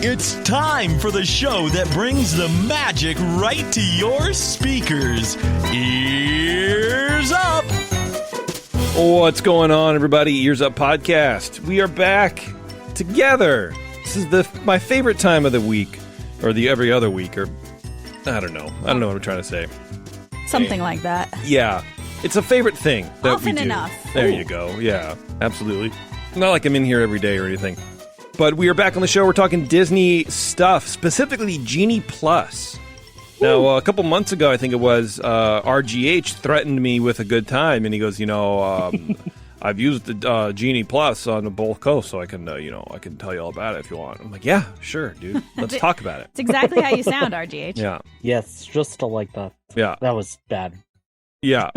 It's time for the show that brings the magic right to your speakers. Ears Up! What's going on, everybody? EarzUp podcast. We are back together. This is my favorite time of the week, or the every other week, or I don't know. I don't know what I'm trying to say. Something like that. Yeah, it's a favorite thing that Often we do. enough. There you go. Yeah, absolutely. Not like I'm in here every day or anything. But we are back on the show. We're talking Disney stuff, specifically Genie Plus. Now, a couple months ago, I think it was, RGH threatened me with a good time, and he goes, I've used the Genie Plus on the both coasts, so I can, I can tell you all about it if you want. I'm like, yeah, sure, dude. Let's talk about it. It's exactly how you sound, RGH. Yeah. Yes, just like that. Yeah. That was bad. Yeah.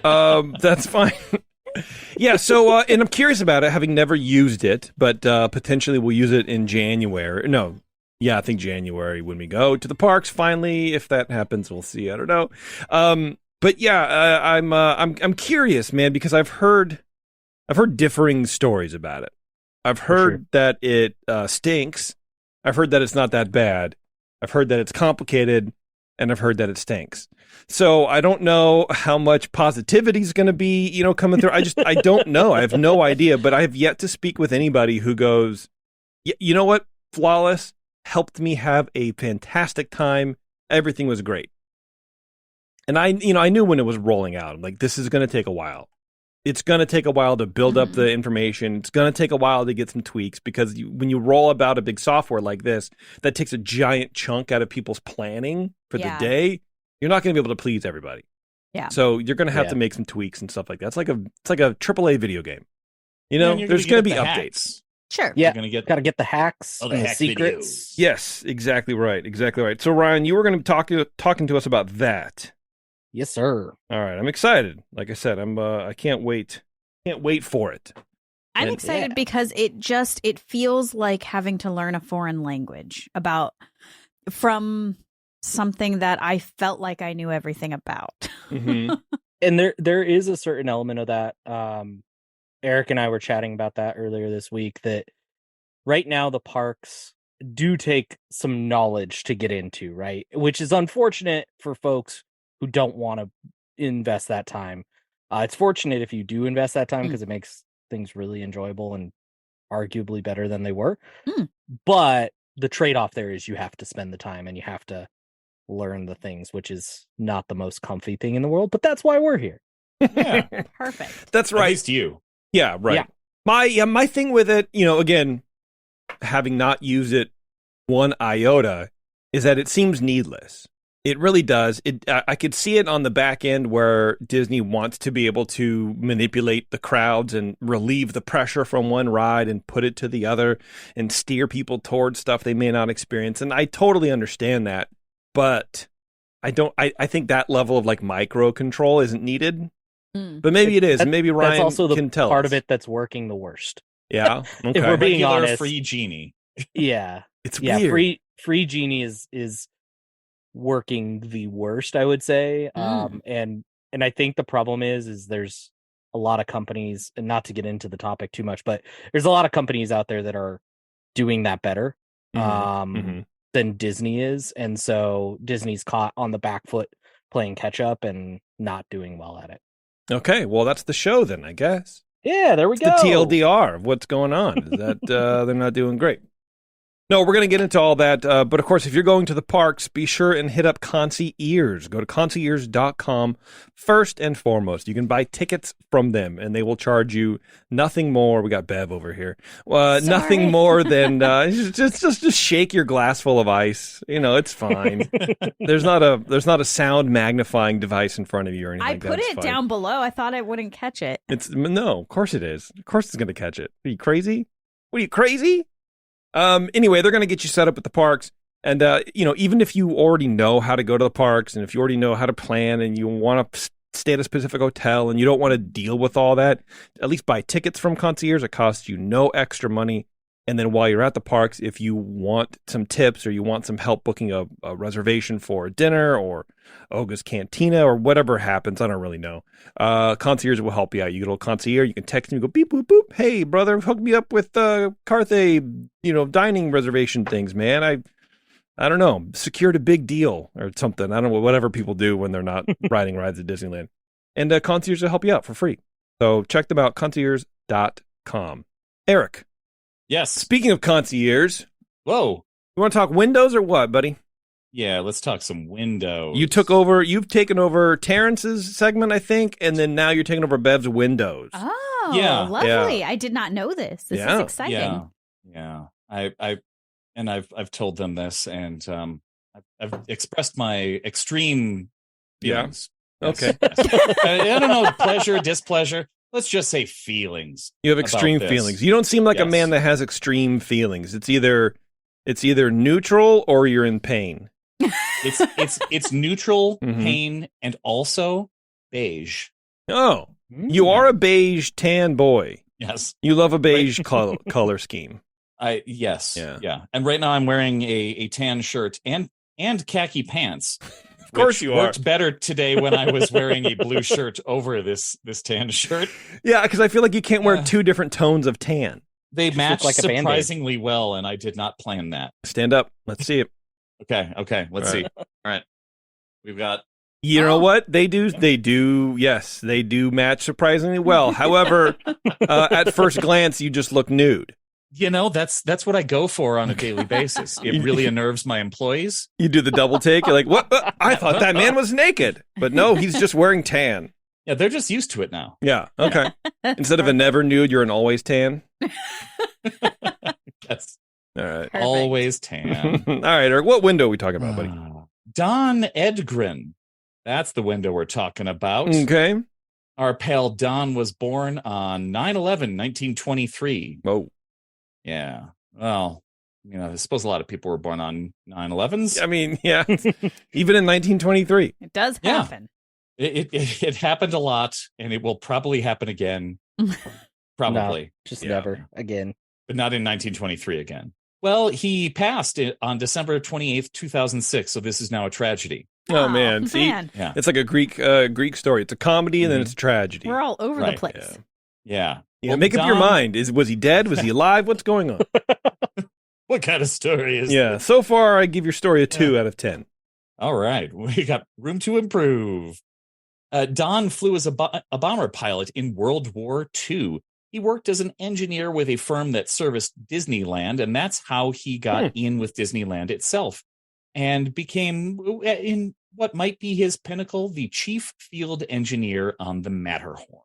That's fine. Yeah, so, and I'm curious about it, having never used it, but potentially we'll use it in January. No, yeah, I think January when we go to the parks, finally. If that happens, we'll see. I don't know. But yeah, I'm curious, man, because I've heard differing stories about it. I've heard that it stinks. I've heard that it's not that bad. I've heard that it's complicated, and I've heard that it stinks. So I don't know how much positivity is going to be, coming through. I don't know. I have no idea, but I have yet to speak with anybody who goes, you know what? Flawless, helped me have a fantastic time. Everything was great. And I knew when it was rolling out, I'm like, this is going to take a while. It's going to take a while to build up the information. It's going to take a while to get some tweaks because when you roll about a big software like this, that takes a giant chunk out of people's planning for the day. You're not going to be able to please everybody. Yeah. So you're going to have to make some tweaks and stuff like that. It's like a AAA video game. There's going to be updates. Sure. Yeah. Got to get the hacks and the secrets. Videos. Yes, exactly right. Exactly right. So Ryan, you were going to be talking to us about that. Yes, sir. All right. I'm excited. Like I said, I can't wait. Can't wait for it. I'm excited because it feels like having to learn a foreign language from something that I felt like I knew everything about. Mm-hmm. And there is a certain element of that. Eric and I were chatting about that earlier this week, that right now the parks do take some knowledge to get into, right? Which is unfortunate for folks who don't want to invest that time. It's fortunate if you do invest that time because it makes things really enjoyable and arguably better than they were. But the trade-off there is you have to spend the time and you have to learn the things, which is not the most comfy thing in the world, but that's why we're here. Yeah. Perfect. That's right. At least you. Yeah, right. Yeah. My thing with it, again, having not used it one iota, is that it seems needless. It really does. I could see it on the back end where Disney wants to be able to manipulate the crowds and relieve the pressure from one ride and put it to the other and steer people towards stuff they may not experience. And I totally understand that. But I think that level of micro control isn't needed. But maybe it is. Maybe Ryan that's also can tell part us. of it that's working the worst. Yeah. Okay. If we're being Regular honest, free Genie. Yeah. It's weird. Free Genie is working the worst, I would say. And I think the problem is there's a lot of companies, and not to get into the topic too much, but there's a lot of companies out there that are doing that better. Than Disney is, and so Disney's caught on the back foot playing catch up and not doing well at it. Okay, well that's the show then, I guess. Yeah, there we go. The TLDR of what's going on is that they're not doing great. No, we're going to get into all that, but of course, if you're going to the parks, be sure and hit up Concierge. Go to concierge.com first and foremost. You can buy tickets from them, and they will charge you nothing more. We got Bev over here. Nothing more than just shake your glass full of ice. It's fine. There's not a sound magnifying device in front of you or anything. I like that. put It's it fine. down below. I thought I wouldn't catch it. No, of course it is. Of course it's going to catch it. Are you crazy? What are you, crazy? Anyway, they're going to get you set up at the parks. And, even if you already know how to go to the parks and if you already know how to plan and you want to stay at a specific hotel and you don't want to deal with all that, at least buy tickets from Concierge. It costs you no extra money. And then while you're at the parks, if you want some tips or you want some help booking a reservation for a dinner or Oga's Cantina or whatever happens, I don't really know. Concierge will help you out. You get a little concierge, you can text me, go beep, boop, boop. Hey, brother, hook me up with Carthay, dining reservation things, man. I don't know, secured a big deal or something. I don't know, whatever people do when they're not riding rides at Disneyland. And concierge will help you out for free. So check them out, concierge.com. Eric. Yes. Speaking of concierge. Whoa. You want to talk Windows or what, buddy? Yeah, let's talk some Windows. You've taken over Terrence's segment, I think, and then now you're taking over Bev's Windows. Oh, Yeah. lovely. Yeah. I did not know this. This Yeah. is exciting. Yeah. I've told them this, and I've expressed my extreme feelings. Yeah. Yes, Okay. yes. I don't know, pleasure, displeasure. Let's just say feelings. You have extreme about this. feelings. You don't seem like a Yes. man that has extreme feelings. It's either neutral or you're in pain. It's neutral, Mhm. pain, and also beige. Oh, you are a beige tan boy. Yes. You love a beige color scheme. Yes. Yeah. Yeah. And right now I'm wearing a tan shirt and khaki pants. Of course which you are. worked better today when I was wearing a blue shirt over this tan shirt. Yeah, because I feel like you can't wear Yeah. two different tones of tan. They match like a Band-Aid. surprisingly well, and I did not plan that. Stand up. Let's see it. Okay. Let's All see. right. All right. We've got You know what? They do. Yes, they do match surprisingly well. However, at first glance, you just look nude. that's what I go for on a daily basis. It really unnerves my employees. You do the double take. You're like, what? I thought that man was naked. But no, he's just wearing tan. Yeah, they're just used to it now. Yeah. Okay. Instead of a never nude, you're an always tan. That's All right. Perfect. always tan. All right, Eric. What window are we talking about, buddy? Don Edgren. That's the window we're talking about. Okay. Our pal Don was born on 9/11, 1923. Oh, Yeah. Well, I suppose a lot of people were born on 9/11s. I mean, yeah. Even in 1923. It does Yeah. happen. It happened a lot, and it will probably happen again. Probably. No, just Yeah. never again. But not in 1923 again. Well, he passed on December 28th, 2006, so this is now a tragedy. Oh, man. See, Yeah. it's like a Greek story. It's a comedy and then it's a tragedy. We're all over Right, the place. Yeah. Yeah, Well, make up your Don- mind. Was he dead? Was he alive? What's going on? What kind of story is Yeah. this? So far, I give your story a 2 out of 10. All right. We got room to improve. Don flew as a bomber pilot in World War II. He worked as an engineer with a firm that serviced Disneyland, and that's how he got in with Disneyland itself and became, in what might be his pinnacle, the chief field engineer on the Matterhorn.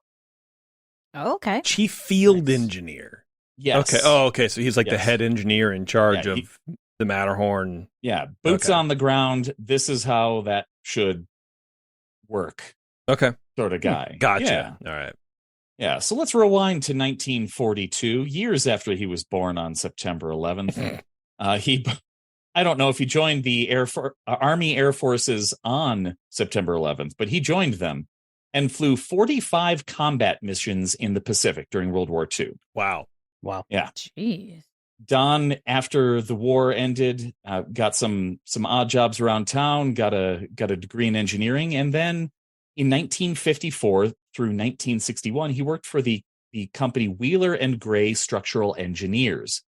Okay. Chief field Nice. engineer. Yes. Okay. Oh, okay. So he's like the Yes. head engineer in charge Yeah, of the Matterhorn. Yeah. Boots Okay. on the ground. This is how that should work, Okay. sort of guy. Gotcha. Yeah. All right. Yeah, so let's rewind to 1942, years after he was born on September 11th. I don't know if he joined the Army Air Forces on September 11th, but he joined them and flew 45 combat missions in the Pacific during World War II. Wow. Wow. Jeez. Don, after the war ended, got some odd jobs around town, got a degree in engineering, and then in 1954 through 1961, he worked for the company Wheeler and Gray Structural Engineers.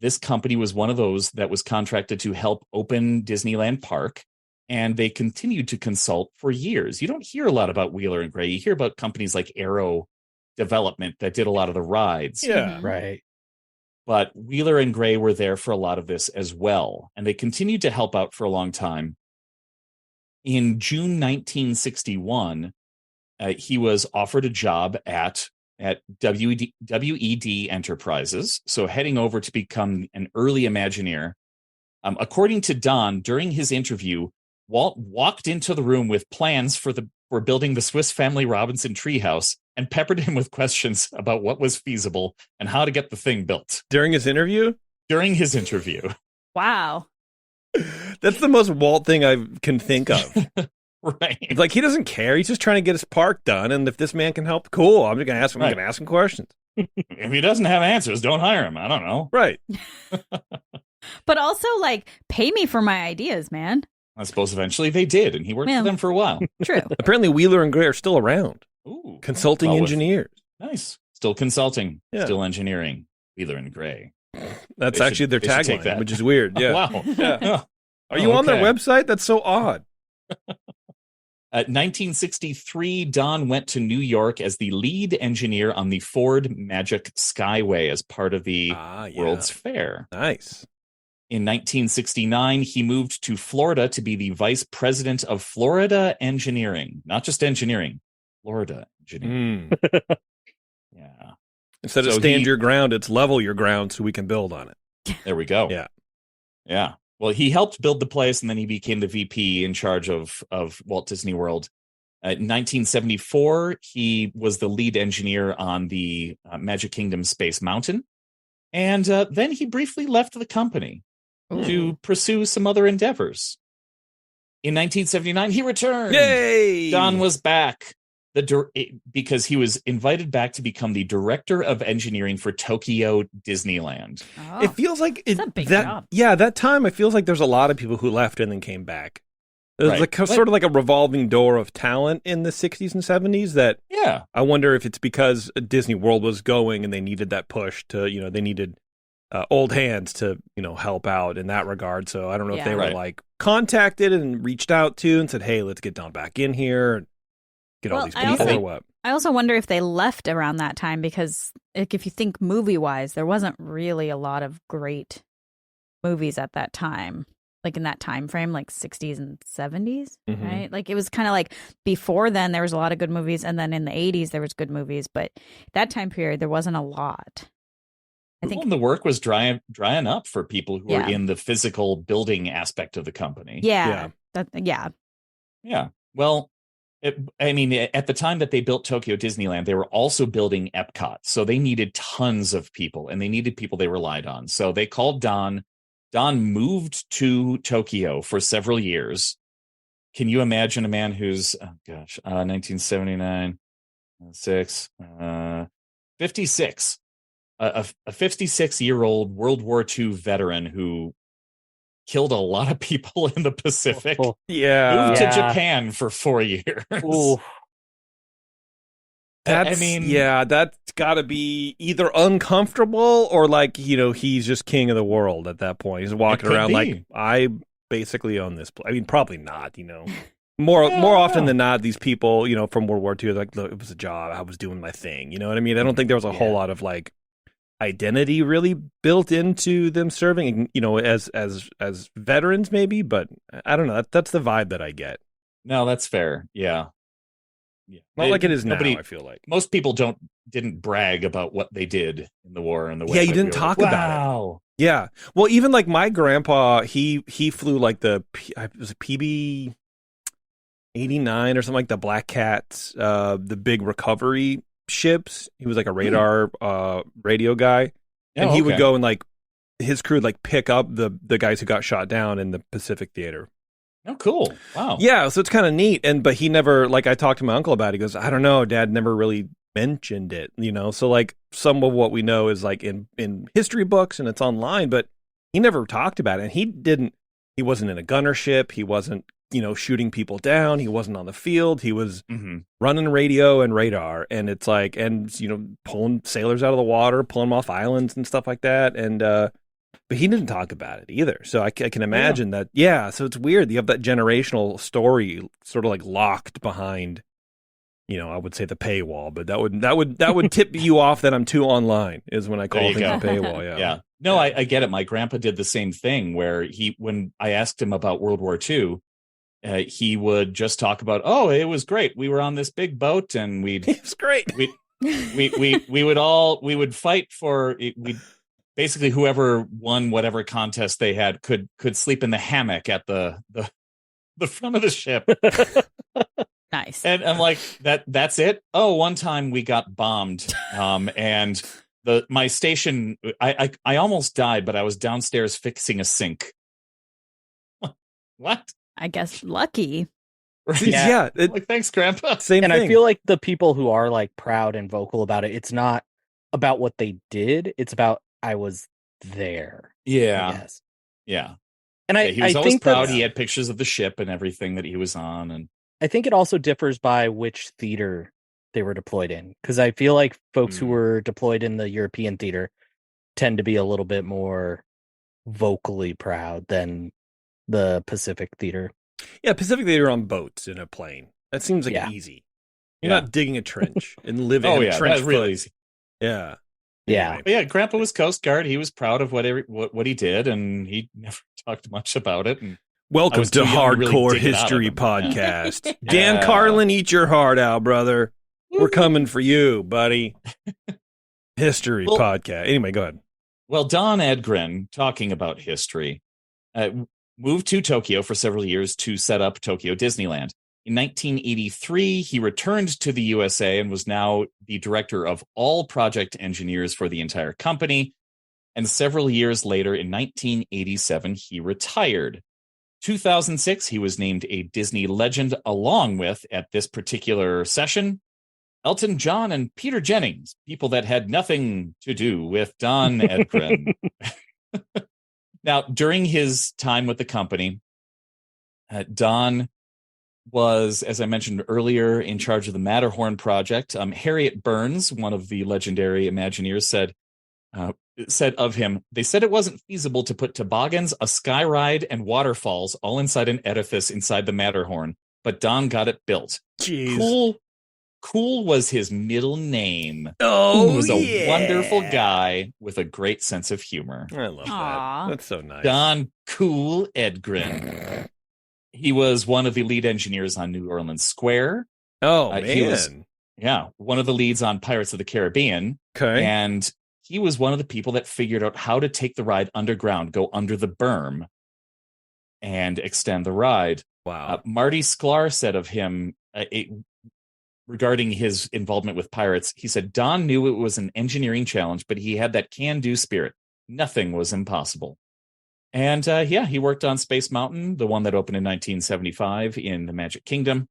This company was one of those that was contracted to help open Disneyland Park, and they continued to consult for years. You don't hear a lot about Wheeler and Gray. You hear about companies like Aero Development that did a lot of the rides. Yeah. Mhm. Right. But Wheeler and Gray were there for a lot of this as well, and they continued to help out for a long time. In June 1961, he was offered a job at WED Enterprises, so heading over to become an early Imagineer. According to Don, during his interview, Walt walked into the room with plans for building the Swiss Family Robinson treehouse and peppered him with questions about what was feasible and how to get the thing built. During his interview? During his interview. Wow. That's the most Walt thing I can think of. Right. Like, he doesn't care. He's just trying to get his park done. And if this man can help, cool. I'm just going to ask him. I'm Right. going to ask him questions. If he doesn't have answers, don't hire him. I don't know. Right. But also, like, pay me for my ideas, man. I suppose eventually they did, and he worked for them for a while. True. Apparently, Wheeler and Gray are still around. Ooh, Consulting engineers. Nice. Still consulting. Yeah. Still engineering. Wheeler and Gray. That's actually their tagline, which is weird. Yeah. Wow. Yeah. Are you on their website? That's so odd. 1963, Don went to New York as the lead engineer on the Ford Magic Skyway as part of the World's Fair. Nice. In 1969, he moved to Florida to be the vice president of Florida Engineering. Not just engineering, Florida Engineering. Yeah. Instead of stand your ground, it's level your ground so we can build on it. There we go. Yeah. Yeah. Well, he helped build the place, and then he became the VP in charge of Walt Disney World. In 1974, he was the lead engineer on the Magic Kingdom Space Mountain. And then he briefly left the company to pursue some other endeavors. In 1979, he returned. Yay! Don was back. Because he was invited back to become the director of engineering for Tokyo Disneyland. Oh, it feels like that's a big job. Yeah, that time it feels like there's a lot of people who left and then came back. There's like sort of like a revolving door of talent in the 60s and 70s that I wonder if it's because Disney World was going and they needed that push to, they needed old hands to, help out in that regard. So I don't know if they were like contacted and reached out to and said, hey, let's get Don back in here and get all these people or what. I also wonder if they left around that time because if you think movie-wise, there wasn't really a lot of great movies at that time. Like in that time frame, like 60s and 70s, right? Like it was kind of like before then there was a lot of good movies, and then in the 80s there was good movies, but that time period there wasn't a lot. I think the work was drying up for people who were in the physical building aspect of the company. Yeah. Well, at the time that they built Tokyo Disneyland, they were also building Epcot. So they needed tons of people, and they needed people they relied on. So they called Don. Don moved to Tokyo for several years. Can you imagine a man who's, 1979, 56, a 56-year-old World War II veteran who killed a lot of people in the Pacific. Moved to Japan for 4 years. That's got to be either uncomfortable or like, he's just king of the world at that point. He's walking around like, I basically own this place. I mean, probably not, More often than not, these people, from World War II, like, look, it was a job. I was doing my thing. You know what I mean? I don't think there was a whole lot of like identity really built into them serving, as veterans maybe, but I don't know. That's the vibe that I get. No, that's fair. Yeah. Not like it is now, I feel like. Most people didn't brag about what they did in the war and the way. Yeah, you didn't talk about it. Yeah. Well, even like my grandpa, he flew like it was a PB 89 or something, like the Black Cats, the big recovery ships. He was like a radar radio guy. And he would go and like his crew would like pick up the guys who got shot down in the Pacific Theater. Oh, cool. Wow. Yeah, so it's kind of neat. But he never, like, I talked to my uncle about it. He goes, I don't know, Dad never really mentioned it, So, like, some of what we know is, like, in history books and it's online, but he never talked about it. And he wasn't in a gunner ship. He wasn't, shooting people down. He wasn't on the field. He was running radio and radar. And it's like, pulling sailors out of the water, pulling them off islands and stuff like that. And, but he didn't talk about it either. So I can imagine that. Yeah. So it's weird. You have that generational story sort of like locked behind, I would say the paywall, but that would tip you off that I'm too online is when I call things a paywall. Yeah. Yeah. No, I get it. My grandpa did the same thing where when I asked him about World War II, he would just talk about, it was great. We were on this big boat and it was great. We would fight for it. Basically, whoever won whatever contest they had could sleep in the hammock at the front of the ship. Nice. And I'm like, that's it? Oh, one time we got bombed. And my station, I almost died, but I was downstairs fixing a sink. What? I guess lucky. Right? Yeah. Like, thanks, Grandpa. Same thing. I feel like the people who are like proud and vocal about it, it's not about what they did. It's about I was there. I Yeah. guess. Yeah. And Yeah, he was always think proud. that's- He had pictures of the ship and everything that he was on. And I think it also differs by which theater they were deployed in, because I feel like folks who were deployed in the European theater tend to be a little bit more vocally proud than the Pacific theater. Yeah, Pacific Theater on boats in a plane. That seems like Yeah. easy. You're not digging a trench and living oh in a yeah, trench that's really foot. easy. Yeah. Yeah. Anyway. But yeah, Grandpa was Coast Guard. He was proud of what he did, and he never talked much about it. And Welcome was to too young to really Hardcore dig it out of History him. Podcast. Yeah. Dan Yeah. Carlin, eat your heart out, brother. We're coming for you, buddy. History Well- Podcast. Anyway, go ahead. Well, Don Edgren, talking about history, moved to Tokyo for several years to set up Tokyo Disneyland. In 1983, he returned to the USA and was now the director of all project engineers for the entire company. And several years later, in 1987, he retired. 2006, he was named a Disney legend, along with, at this particular session, Elton John and Peter Jennings, people that had nothing to do with Don Edgren. Now, during his time with the company, Don was, as I mentioned earlier, in charge of the Matterhorn project. Harriet Burns, one of the legendary Imagineers, said of him, they said it wasn't feasible to put toboggans, a sky ride, and waterfalls all inside an edifice inside the Matterhorn, but Don got it built. Jeez. Cool was his middle name. Oh, He was a yeah. wonderful guy with a great sense of humor. I love Aw. that. That's so nice. Don Cool Edgren. He was one of the lead engineers on New Orleans Square. Oh, he man. was- Yeah, one of the leads on Pirates of the Caribbean. Okay. And he was one of the people that figured out how to take the ride underground, go under the berm, and extend the ride. Wow. Marty Sklar said of him, regarding his involvement with Pirates, he said, Don knew it was an engineering challenge, but he had that can-do spirit. Nothing was impossible. And he worked on Space Mountain, the one that opened in 1975 in the Magic Kingdom.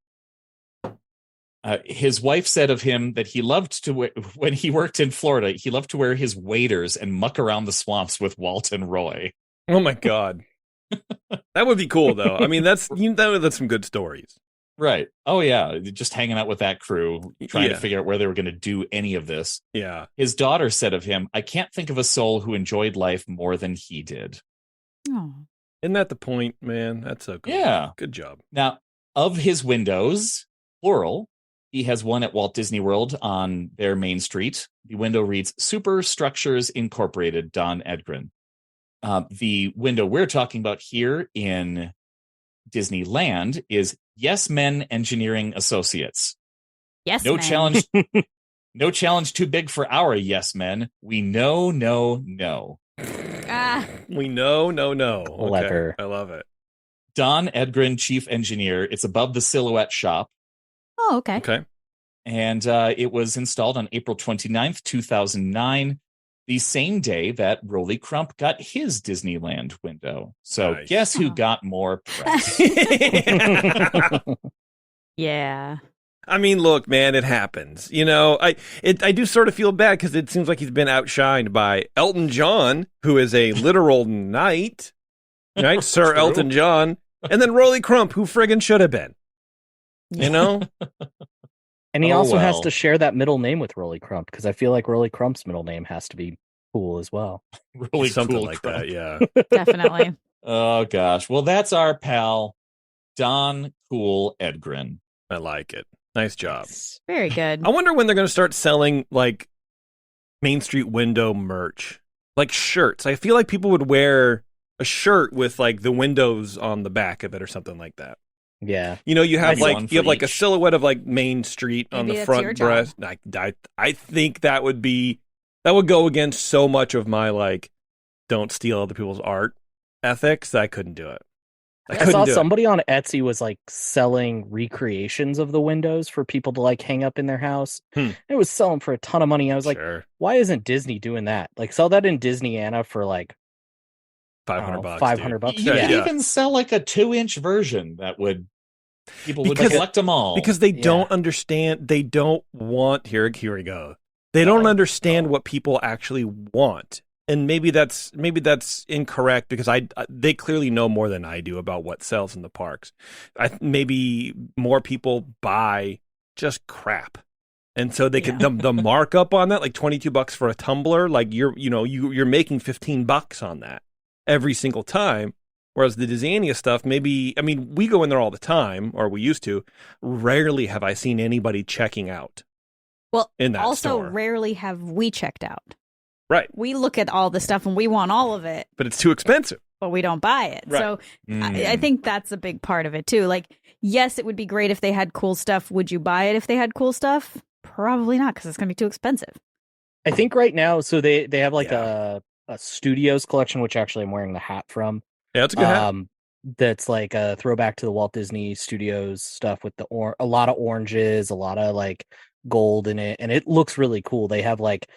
His wife said of him that he loved to wear, when he worked in Florida, he loved to wear his waders and muck around the swamps with Walt and Roy. Oh, my God. That would be cool, though. I mean, that's some good stories. Right. Oh, yeah. Just hanging out with that crew, trying to Yeah. figure out where they were going to do any of this. Yeah. His daughter said of him, I can't think of a soul who enjoyed life more than he did. Oh. Isn't that the point, man? That's so cool. Yeah. Good job. Now, of his windows, plural, he has one at Walt Disney World on their main street. The window reads Superstructures Incorporated, Don Edgren. The window we're talking about here in Disneyland is Yes Men Engineering Associates. Yes, No man. challenge. No challenge too big for our yes men. We know, no. Ah, We know, no. Okay. Clever. I love it. Don Edgren, chief engineer. It's above the Silhouette shop. oh, okay. Okay. And it was installed on April 29th, 2009, the same day that Rolly Crump got his Disneyland window. So Nice. guess who Oh. got more press? Yeah. I mean, look, man, it happens. You know, I do sort of feel bad because it seems like he's been outshined by Elton John, who is a literal knight, right? Sir True. Elton John, and then Rolly Crump, who friggin' should have been. You know? And he Oh, also has well. to share that middle name with Rolly Crump, because I feel like Rolly Crump's middle name has to be cool as well. Really Something cool like Crump. that, yeah. Definitely. Oh, gosh. Well, that's our pal, Don Cool Edgren. I like it. Nice job. Very good. I wonder when they're going to start selling, like, Main Street window merch. Like shirts. I feel like people would wear a shirt with, like, the windows on the back of it or something like that. Yeah. You know, you have Maybe one like for a each. silhouette of like Main Street on Maybe the that's your front job. breast. I think that would go against so much of my like don't steal other people's art ethics that I couldn't do it. I saw somebody on Etsy was like selling recreations of the windows for people to like hang up in their house. It was selling for a ton of money. I was like, Sure. why isn't Disney doing that? Like sell that in Disneyana for like $500. $500. You Yeah. could even sell like a 2-inch version that would people would Because- collect them all. Because they Yeah. don't understand. They don't want. Here we go. They don't understand what people actually want. And maybe that's incorrect because they clearly know more than I do about what sells in the parks. Maybe more people buy just crap. And so they can the markup on that, like $22 for a tumbler, like you're making $15 on that every single time. Whereas the Disney stuff, maybe, I mean, we go in there all the time, or we used to. Rarely have I seen anybody checking out. Well, in that also store. Rarely have we checked out. Right. We look at all the stuff and we want all of it. But it's too expensive. But we don't buy it. Right. So I think that's a big part of it too. Like, yes, it would be great if they had cool stuff. Would you buy it if they had cool stuff? Probably not, because it's going to be too expensive. I think right now, so they have like a Studios collection, which actually I'm wearing the hat from. Yeah, it's a good hat. That's like a throwback to the Walt Disney Studios stuff with a lot of oranges, a lot of like gold in it, and it looks really cool. They have like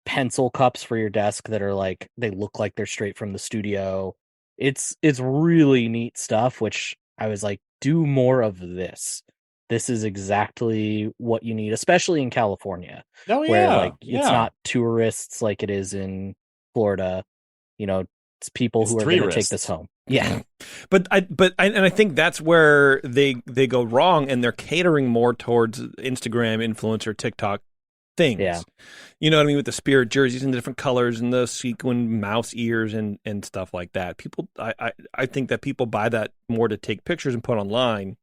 pencil cups for your desk that are like, they look like they're straight from the studio. It's really neat stuff, which I was like, do more of this. This is exactly what you need, especially in California, where like it's not tourists like it is in Florida. You know, it's people who are going to take this home. Yeah. But I think that's where they go wrong, and they're catering more towards Instagram, influencer, TikTok things. Yeah. You know what I mean? With the spirit jerseys and the different colors and the sequin mouse ears and stuff like that. People, I think that people buy that more to take pictures and put online.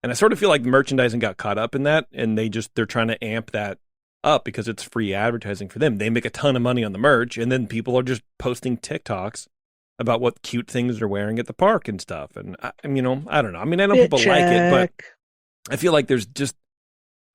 And I sort of feel like merchandising got caught up in that, and they're trying to amp that up because it's free advertising for them. They make a ton of money on the merch, and then people are just posting TikToks about what cute things they're wearing at the park and stuff. And I don't know. I mean, I know people like it, but I feel like there's just,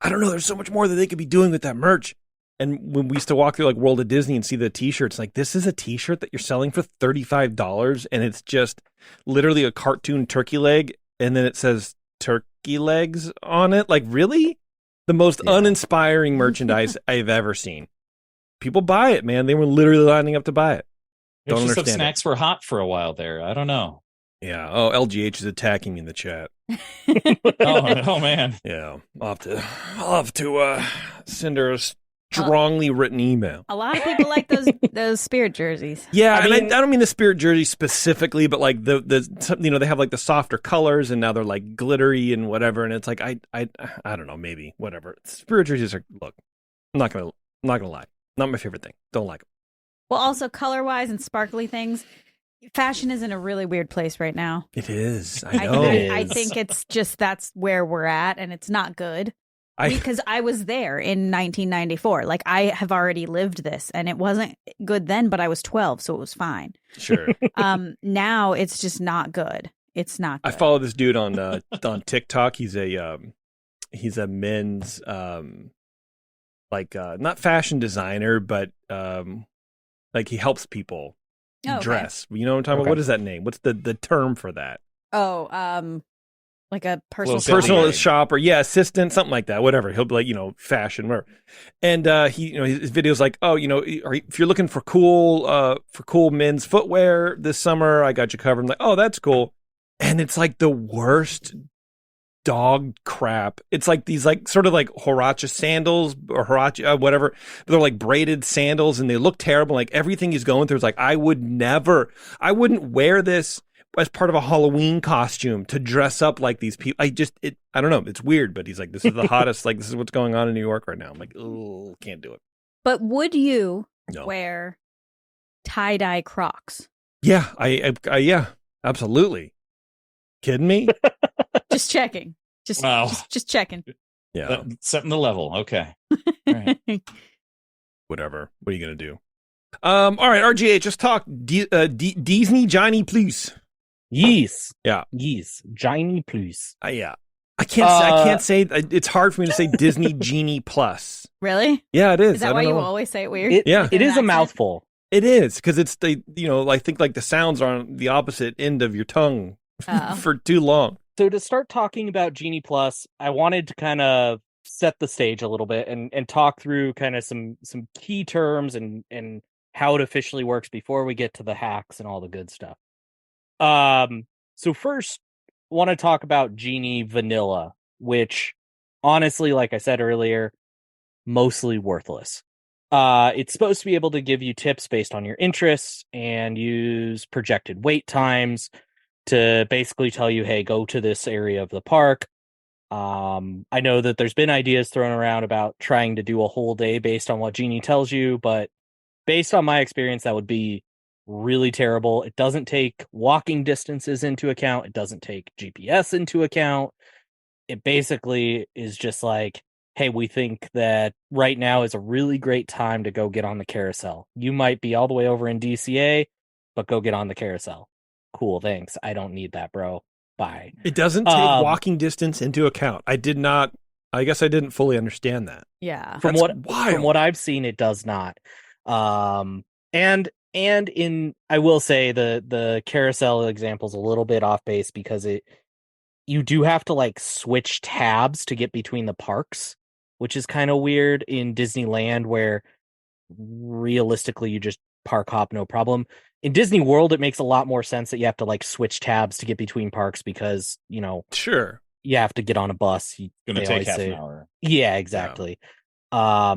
I don't know, there's so much more that they could be doing with that merch. And when we used to walk through like World of Disney and see the t-shirts, like, this is a t-shirt that you're selling for $35, and it's just literally a cartoon turkey leg, and then it says turkey legs on it. Like, really? The most uninspiring merchandise I've ever seen. People buy it, man. They were literally lining up to buy it. Don't understand. Snacks were hot for a while there. I don't know. Yeah. Oh, LGH is attacking me in the chat. oh man. Yeah. I'll have to send her a strongly written email. A lot of people like those spirit jerseys. Yeah, I don't mean the spirit jersey specifically, but like the they have like the softer colors, and now they're like glittery and whatever, and it's like I don't know, maybe whatever. Spirit jerseys are, look, I'm not gonna lie, not my favorite thing. Don't like them. Well, also color-wise and sparkly things, fashion is in a really weird place right now. It is. I know. I think it's just, that's where we're at, and it's not good. Because I was there in 1994. Like, I have already lived this, and it wasn't good then, but I was 12, so it was fine. Sure. Now it's just not good. It's not good. I follow this dude on TikTok. He's a men's not fashion designer, but like he helps people dress. You know what I'm talking about? What is that name? What's the term for that? Oh, like a personal shopper, assistant, something like that. Whatever. He'll be like, fashion, whatever. And his videos like, if you're looking for cool men's footwear this summer, I got you covered. I'm like, oh, that's cool. And it's like the worst dog crap. It's like these like sort of like Huaracha sandals or Huaracha whatever. But they're like braided sandals, and they look terrible. Like, everything he's going through is like, I wouldn't wear this as part of a Halloween costume to dress up like these people. I don't know. It's weird, but he's like, this is the hottest, like, this is what's going on in New York right now. I'm like, oh, can't do it. But would you wear tie-dye Crocs? Yeah, yeah, absolutely. Kidding me? Just checking. Just checking. Yeah. Setting the level. Okay. All right. Whatever. What are you going to do? All right, RGH, just talk Disney Genie, please. Yes. Yeah. Yes. Genie, please. Yeah. I can't say, it's hard for me to say Disney Genie Plus. Really? Yeah, it is. Is that why you always say it weird? It is a mouthful. It is, because it's I think like the sounds are on the opposite end of your tongue for too long. So to start talking about Genie Plus, I wanted to kind of set the stage a little bit and talk through kind of some key terms and how it officially works before we get to the hacks and all the good stuff. So first, want to talk about Genie Vanilla, which honestly, like I said earlier, mostly worthless. It's supposed to be able to give you tips based on your interests and use projected wait times to basically tell you, hey, go to this area of the park. I know that there's been ideas thrown around about trying to do a whole day based on what Genie tells you, but based on my experience, that would be really terrible. It doesn't take walking distances into account. It doesn't take GPS into account. It basically is just like, hey, we think that right now is a really great time to go get on the carousel. You might be all the way over in DCA, but go get on the carousel. Cool, thanks. I don't need that, bro. Bye. It doesn't take walking distance into account. I guess I didn't fully understand that. Yeah. From what I've seen, it does not. And I will say the carousel example is a little bit off base because you do have to like switch tabs to get between the parks, which is kind of weird in Disneyland where realistically you just park hop no problem. In Disney World, it makes a lot more sense that you have to like switch tabs to get between parks because, sure, you have to get on a bus. Going to take half an hour. Yeah, exactly. Yeah.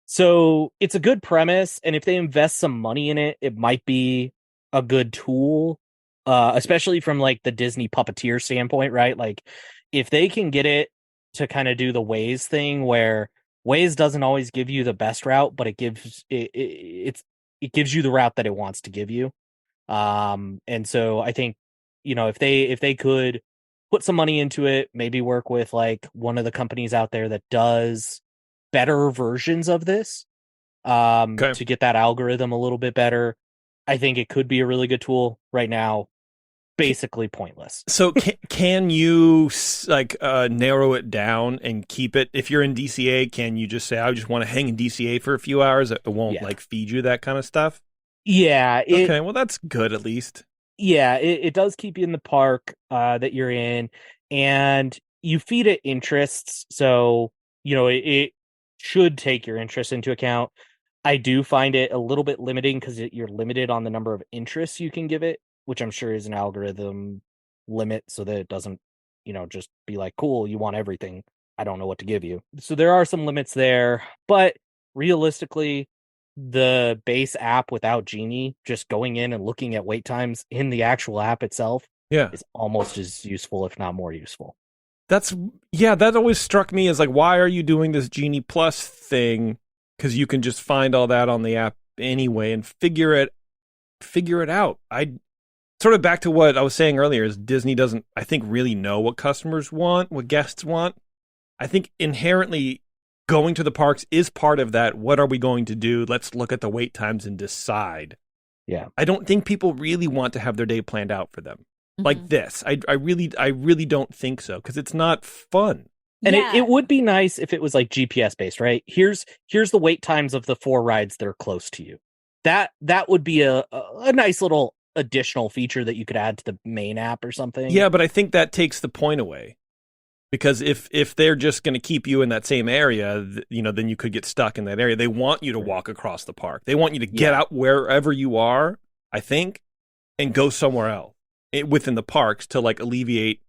So it's a good premise, and if they invest some money in it, it might be a good tool, especially from like the Disney puppeteer standpoint, right? Like if they can get it to kind of do the Waze thing where Waze doesn't always give you the best route, but it gives it gives you the route that it wants to give you. And so I think, if they could put some money into it, maybe work with like one of the companies out there that does better versions of this, to get that algorithm a little bit better. I think it could be a really good tool. Right now, basically pointless. So can you like narrow it down and keep it? If you're in DCA, can you just say, I just want to hang in DCA for a few hours? It won't like feed you that kind of stuff? Yeah. Okay, well, that's good at least. Yeah, it does keep you in the park that you're in, and you feed it interests. So, it should take your interests into account. I do find it a little bit limiting because you're limited on the number of interests you can give it, which I'm sure is an algorithm limit so that it doesn't, just be like, cool, you want everything. I don't know what to give you. So there are some limits there, but realistically, the base app without Genie, just going in and looking at wait times in the actual app itself, is almost as useful, if not more useful. That always struck me as like, why are you doing this Genie Plus thing? Because you can just find all that on the app anyway and figure it out. I sort of back to what I was saying earlier is Disney doesn't, I think, really know what customers want, what guests want. I think inherently going to the parks is part of that. What are we going to do? Let's look at the wait times and decide. Yeah. I don't think people really want to have their day planned out for them like this. I really don't think so because it's not fun. And it would be nice if it was like GPS based, right? Here's the wait times of the 4 rides that are close to you. That would be a nice little additional feature that you could add to the main app or something. Yeah, but I think that takes the point away. Because if they're just going to keep you in that same area, then you could get stuck in that area. They want you to walk across the park. They want you to get out wherever you are, I think, and go somewhere else within the parks to like alleviate,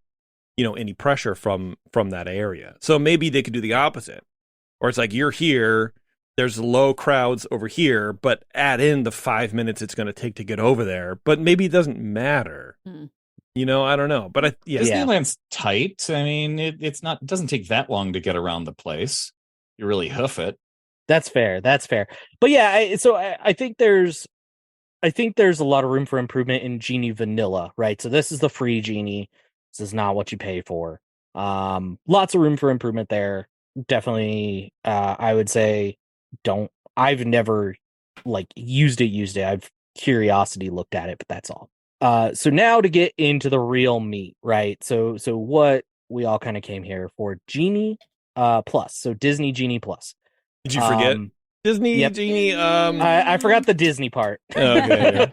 any pressure from that area. So maybe they could do the opposite, or it's like you're here, there's low crowds over here, but add in the 5 minutes it's going to take to get over there. But maybe it doesn't matter. I don't know, but Disneyland's tight. I mean, it doesn't take that long to get around the place. You really hoof it. That's fair. But yeah, I think there's a lot of room for improvement in Genie Vanilla, right? So this is the free Genie. This is not what you pay for. Lots of room for improvement there. Definitely, I would say I've never like used it. I've curiosity looked at it, but that's all. So now to get into the real meat, right? So what we all kind of came here for, Genie Plus. So Disney Genie Plus. Did you forget Disney Genie? I forgot the Disney part. Okay.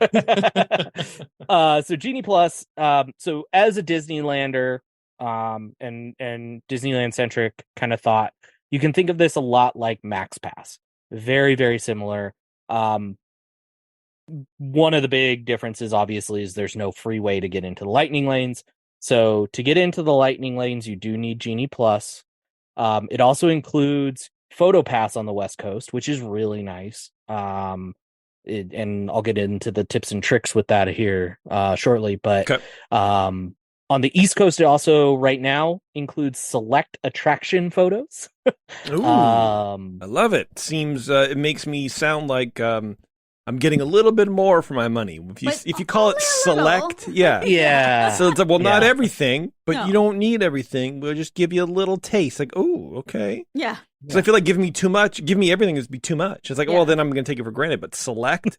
So Genie Plus. So as a Disneylander, and Disneyland centric kind of thought, you can think of this a lot like Max Pass. Very, very similar. One of the big differences, obviously, is there's no free way to get into the lightning lanes. So to get into the lightning lanes, you do need Genie Plus. It also includes photo pass on the West Coast, which is really nice. And I'll get into the tips and tricks with that here shortly. But Okay. on the East Coast, it also right now includes select attraction photos. Ooh, I love it. Seems it makes me sound like I'm getting a little bit more for my money. If you call it select, yeah. Yeah. So it's like, well, not Yeah. everything, but No. you don't need everything. We'll just give you a little taste. Like, oh, okay. Yeah. Because I feel like giving me too much, give me everything is be too much. It's like, Yeah. well, then I'm going to take it for granted. But select,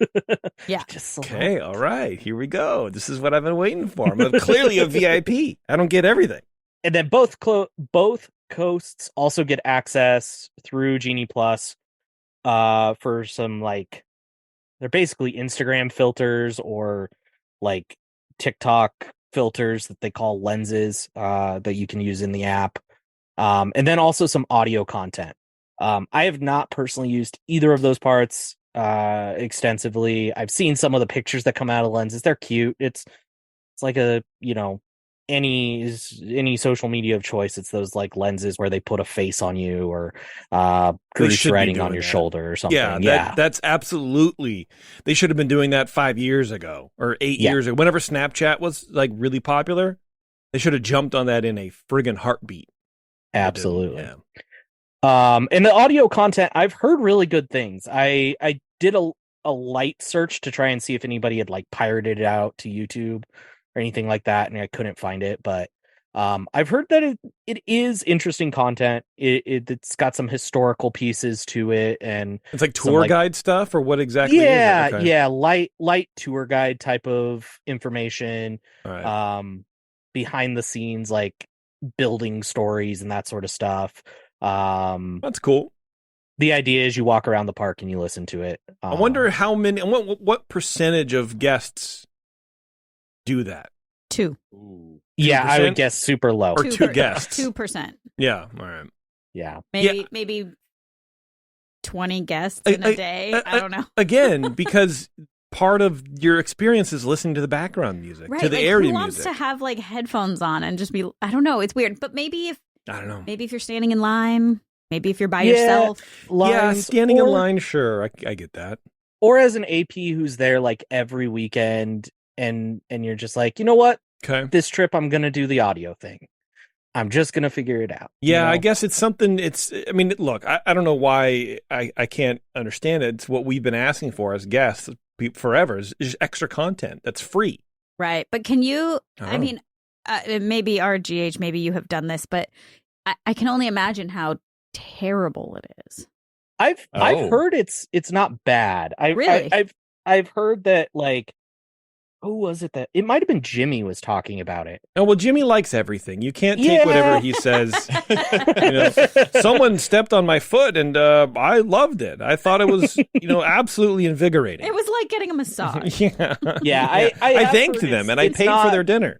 Yeah. Just select. okay, all right, here we go. This is what I've been waiting for. I'm clearly a VIP. I don't get everything. And then both coasts also get access through Genie Plus for some like they're basically Instagram filters or like TikTok filters that they call lenses that you can use in the app. And then also some audio content. I have not personally used either of those parts extensively. I've seen some of the pictures that come out of lenses. They're cute. It's like a, any social media of choice. It's those like lenses where they put a face on you or grease should be writing on doing your that. shoulder or something. Yeah, that's absolutely. They should have been doing that 5 years ago or 8 Yeah. years ago. Whenever Snapchat was like really popular, they should have jumped on that in a friggin' heartbeat. Absolutely. Yeah. And the audio content, I've heard really good things. I did a light search to try and see if anybody had like pirated it out to YouTube or anything like that, and I couldn't find it. But I've heard that it is interesting content. It's got some historical pieces to it, and It's like some, tour like- guide stuff, or what exactly? yeah, is it? Okay. yeah, light tour guide type of information. All right. Behind the scenes, like building stories and that sort of stuff. That's cool. The idea is you walk around the park and you listen to it. I wonder how many, what percentage of guests do that? 2. Yeah, I 2%? would guess super low. Or two guests. 2%. Yeah. All right. Yeah. Maybe 20 guests in a day. I don't know. Again, because part of your experience is listening to the background music, Right. to the like, area who wants music. to have like headphones on and just be, I don't know. It's weird. But maybe if I don't know. you're standing in line, maybe if you're by Yeah. yourself. Yeah, Lines, standing in or- line, sure. I get that. Or as an AP who's there like every weekend and you're just like, you know what? Okay. This trip I'm gonna do the audio thing. I'm just gonna figure it out. Yeah, you know? I guess it's something. I mean, look, I don't know why I can't understand it. It's what we've been asking for as guests forever is extra content that's free. Right. But can you, I I mean, maybe RGH, maybe you have done this, but I can only imagine how terrible it is. I've Oh. heard it's not bad. Really? I've heard that like who was it that it might have been Jimmy was talking about it. Oh, well, Jimmy likes everything. You can't take Yeah. whatever he says. Someone stepped on my foot and I loved it. I thought it was, absolutely invigorating. It was like getting a massage. Yeah. Yeah, I I have thanked heard them it's- and I it's paid for not- their dinner.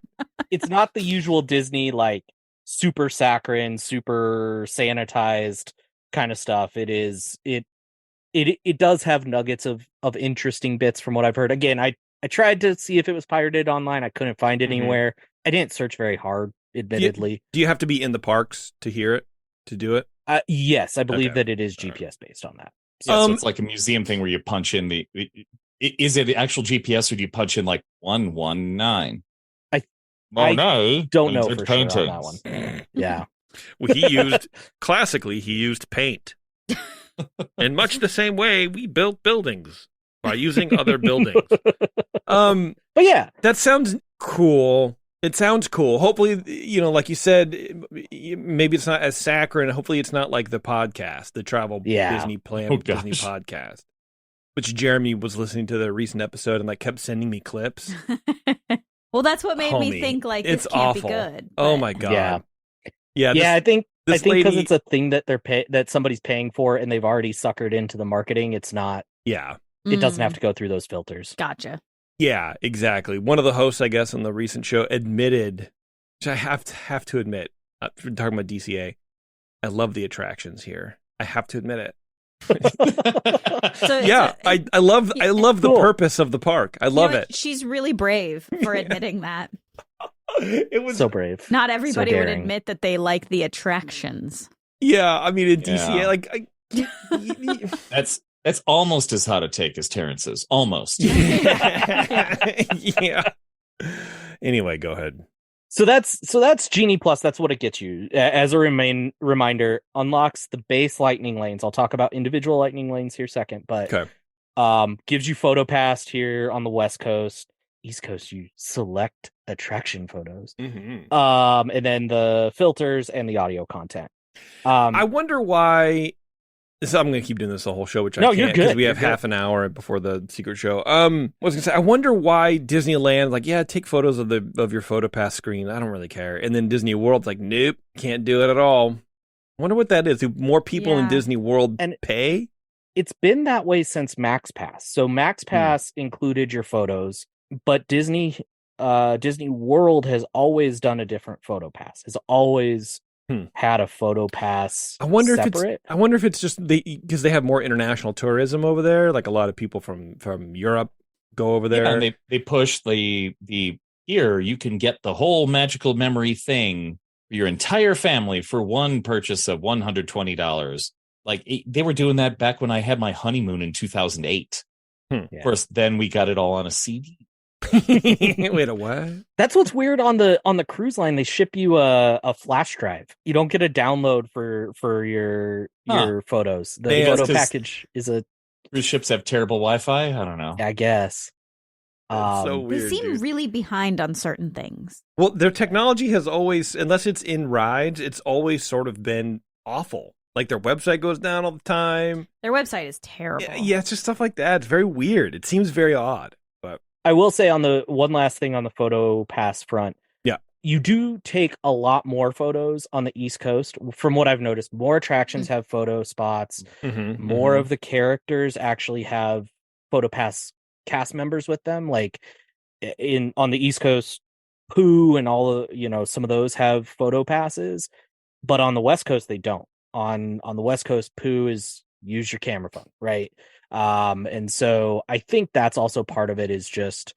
It's not the usual Disney like super saccharine, super sanitized kind of stuff. It does have nuggets of interesting bits from what I've heard. Again, I tried to see if it was pirated online. I couldn't find it Mhm. anywhere. I didn't search very hard, admittedly. Do you have to be in the parks to hear it, to do it? Yes, I believe Okay. that it is GPS based on that. Yeah, so it's like a museum thing where you punch in is it actual GPS or do you punch in like 119? I no. Don't know It's for sure on that paintings. one. Yeah. Well, classically, he used paint. In much the same way we built buildings by using other buildings. But yeah, That sounds cool. It sounds cool. Hopefully, like you said, maybe it's not as saccharine. Hopefully it's not like the podcast, the travel Yeah. Disney plan, Oh, Disney gosh. podcast, which Jeremy was listening to the recent episode and like kept sending me clips. Well, that's what made me Homie, think like it's this can't awful. be good. Oh but- my God. Yeah. Yeah. yeah, I think this because lady- it's a thing that that somebody's paying for and they've already suckered into the marketing. It's not. Yeah. It doesn't have Mm, to go through those filters. Gotcha. Yeah, exactly. One of the hosts, I guess, on the recent show admitted, which I have to admit, we're talking about DCA, I love the attractions here. I have to admit it. So Yeah, I love the Cool. purpose of the park. I you know love what? it. She's really brave for admitting that. It was So brave. Not everybody would daring. admit that they like the attractions. yeah. I mean, in DCA, Yeah. like That's almost as hot a take as Terrence's. Almost. Yeah. Anyway, go ahead. So that's Genie Plus. That's what it gets you. As a reminder, unlocks the base lightning lanes. I'll talk about individual lightning lanes here second, but Okay. Gives you photo pass here on the West Coast. East Coast, you select attraction photos. Mm-hmm. And then the filters and the audio content. I wonder why. So I'm going to keep doing this the whole show, which I No, can't you're good. because we have You're half an hour before the secret show. I was going to say, I wonder why Disneyland, like, yeah, take photos of your PhotoPass screen. I don't really care. And then Disney World's like, nope, can't do it at all. I wonder what that is. Do more people in Disney World pay? It's been that way since MaxPass. So MaxPass included your photos, but Disney World has always done a different PhotoPass. Has always had a PhotoPass. I wonder separate. if it's just because they have more international tourism over there. Like a lot of people from Europe go over there. Yeah, and they push the here you can get the whole magical memory thing for your entire family for one purchase of $120. Like they were doing that back when I had my honeymoon in 2008. Of course, then we got it all on a CD. Wait, a what? That's what's weird on the cruise line. They ship you a flash drive. You don't get a download for your photos. The photo package is a. Cruise ships have terrible Wi-Fi. I don't know. I guess. That's so weird. They seem really behind on certain things. Well, their technology has always, unless it's in rides, it's always sort of been awful. Like their website goes down all the time. Their website is terrible. Yeah, it's just stuff like that. It's very weird. It seems very odd. But I will say on the one last thing on the photo pass front. Yeah. You do take a lot more photos on the East Coast. From what I've noticed, more attractions have photo spots. More of the characters actually have photo pass cast members with them. Like on the East Coast, Pooh and all some of those have photo passes, but on the West Coast they don't. On the West Coast, Pooh is use your camera phone, right? And so I think that's also part of it is just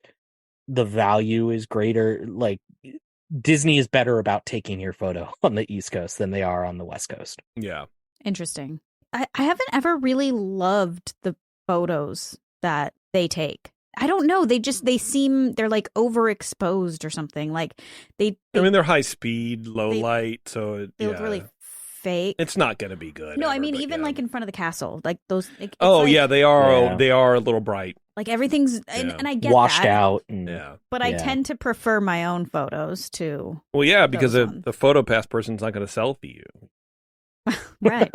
the value is greater. Like Disney is better about taking your photo on the East Coast than they are on the West Coast. Yeah. Interesting. I haven't ever really loved the photos that they take. I don't know. They're like overexposed or something. Like they're high speed, low light, so they look really fake. It's not going to be good. No, I mean even like in front of the castle, like those. Like, they are. They are a little bright. Like everything's, and I get washed that, out. But I tend to prefer my own photos to. Well, yeah, because the PhotoPass person's not going to selfie you. Right.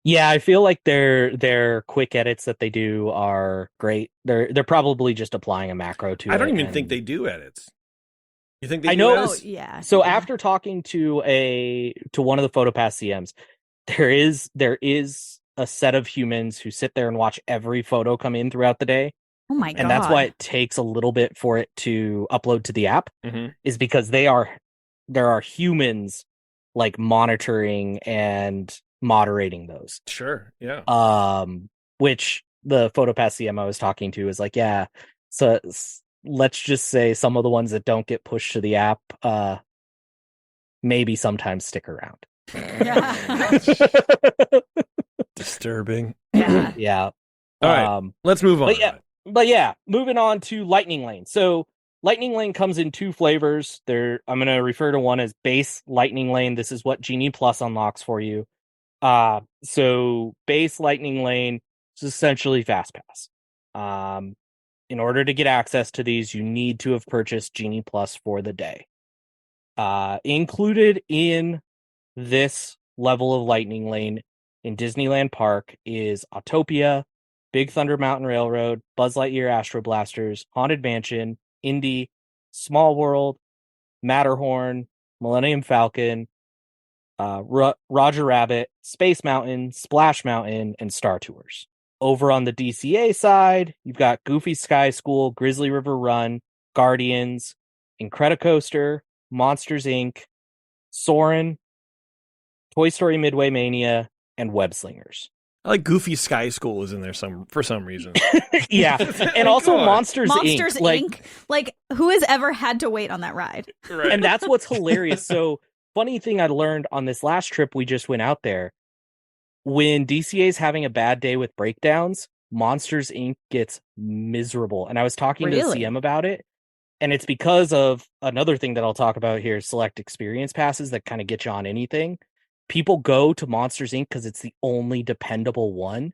Yeah, I feel like their quick edits that they do are great. They're probably just applying a macro to it. I don't even think they do edits. You think they I do know. edits? Yeah. So after talking to one of the PhotoPass CMs, there is a set of humans who sit there and watch every photo come in throughout the day. Oh my god. And that's why it takes a little bit for it to upload to the app, is because there are humans like monitoring and moderating those. Sure. Yeah. Which the PhotoPass CM I was talking to is like, yeah, so let's just say some of the ones that don't get pushed to the app maybe sometimes stick around. Yeah. Disturbing. Yeah. All right. Let's move on. But yeah, moving on to Lightning Lane. So Lightning Lane comes in two flavors. I'm going to refer to one as base Lightning Lane. This is what Genie Plus unlocks for you. So base Lightning Lane is essentially FastPass. In order to get access to these, you need to have purchased Genie Plus for the day. Included in this level of Lightning Lane in Disneyland Park is Autopia, Big Thunder Mountain Railroad, Buzz Lightyear Astro Blasters, Haunted Mansion, Indy, Small World, Matterhorn, Millennium Falcon, Roger Rabbit, Space Mountain, Splash Mountain, and Star Tours. Over on the DCA side, you've got Goofy Sky School, Grizzly River Run, Guardians, Incredicoaster, Monsters Inc., Soarin', Toy Story Midway Mania, and Web Slingers. I like Goofy Sky School is in there for some reason. Yeah, and also Monsters Inc. Like who has ever had to wait on that ride? Right. And that's what's hilarious. So funny thing I learned on this last trip we just went out there, when DCA is having a bad day with breakdowns, Monsters Inc. gets miserable. And I was talking to the Really? CM about it, and it's because of another thing that I'll talk about here, select experience passes that kind of get you on anything. People go to Monsters Inc. because it's the only dependable one.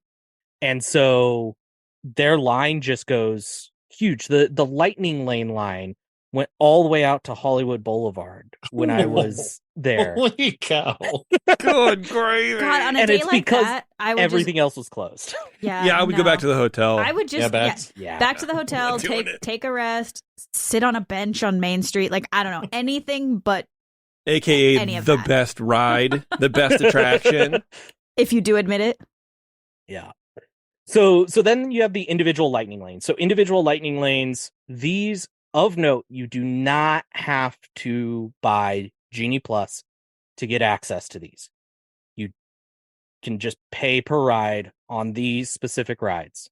And so their line just goes huge. The Lightning Lane line went all the way out to Hollywood Boulevard when I was there. Holy cow. Good gravy. God, on a And day it's like because that, I would everything else was closed. Yeah, I would go back to the hotel. I would just Yeah. back to the hotel, Not doing take a rest, sit on a bench on Main Street. Like, I don't know, anything but AKA any of the that. best ride, the best attraction. if you do admit it. Yeah. So then you have the individual lightning lanes. So individual lightning lanes, these of note, you do not have to buy Genie Plus to get access to these. You can just pay per ride on these specific rides.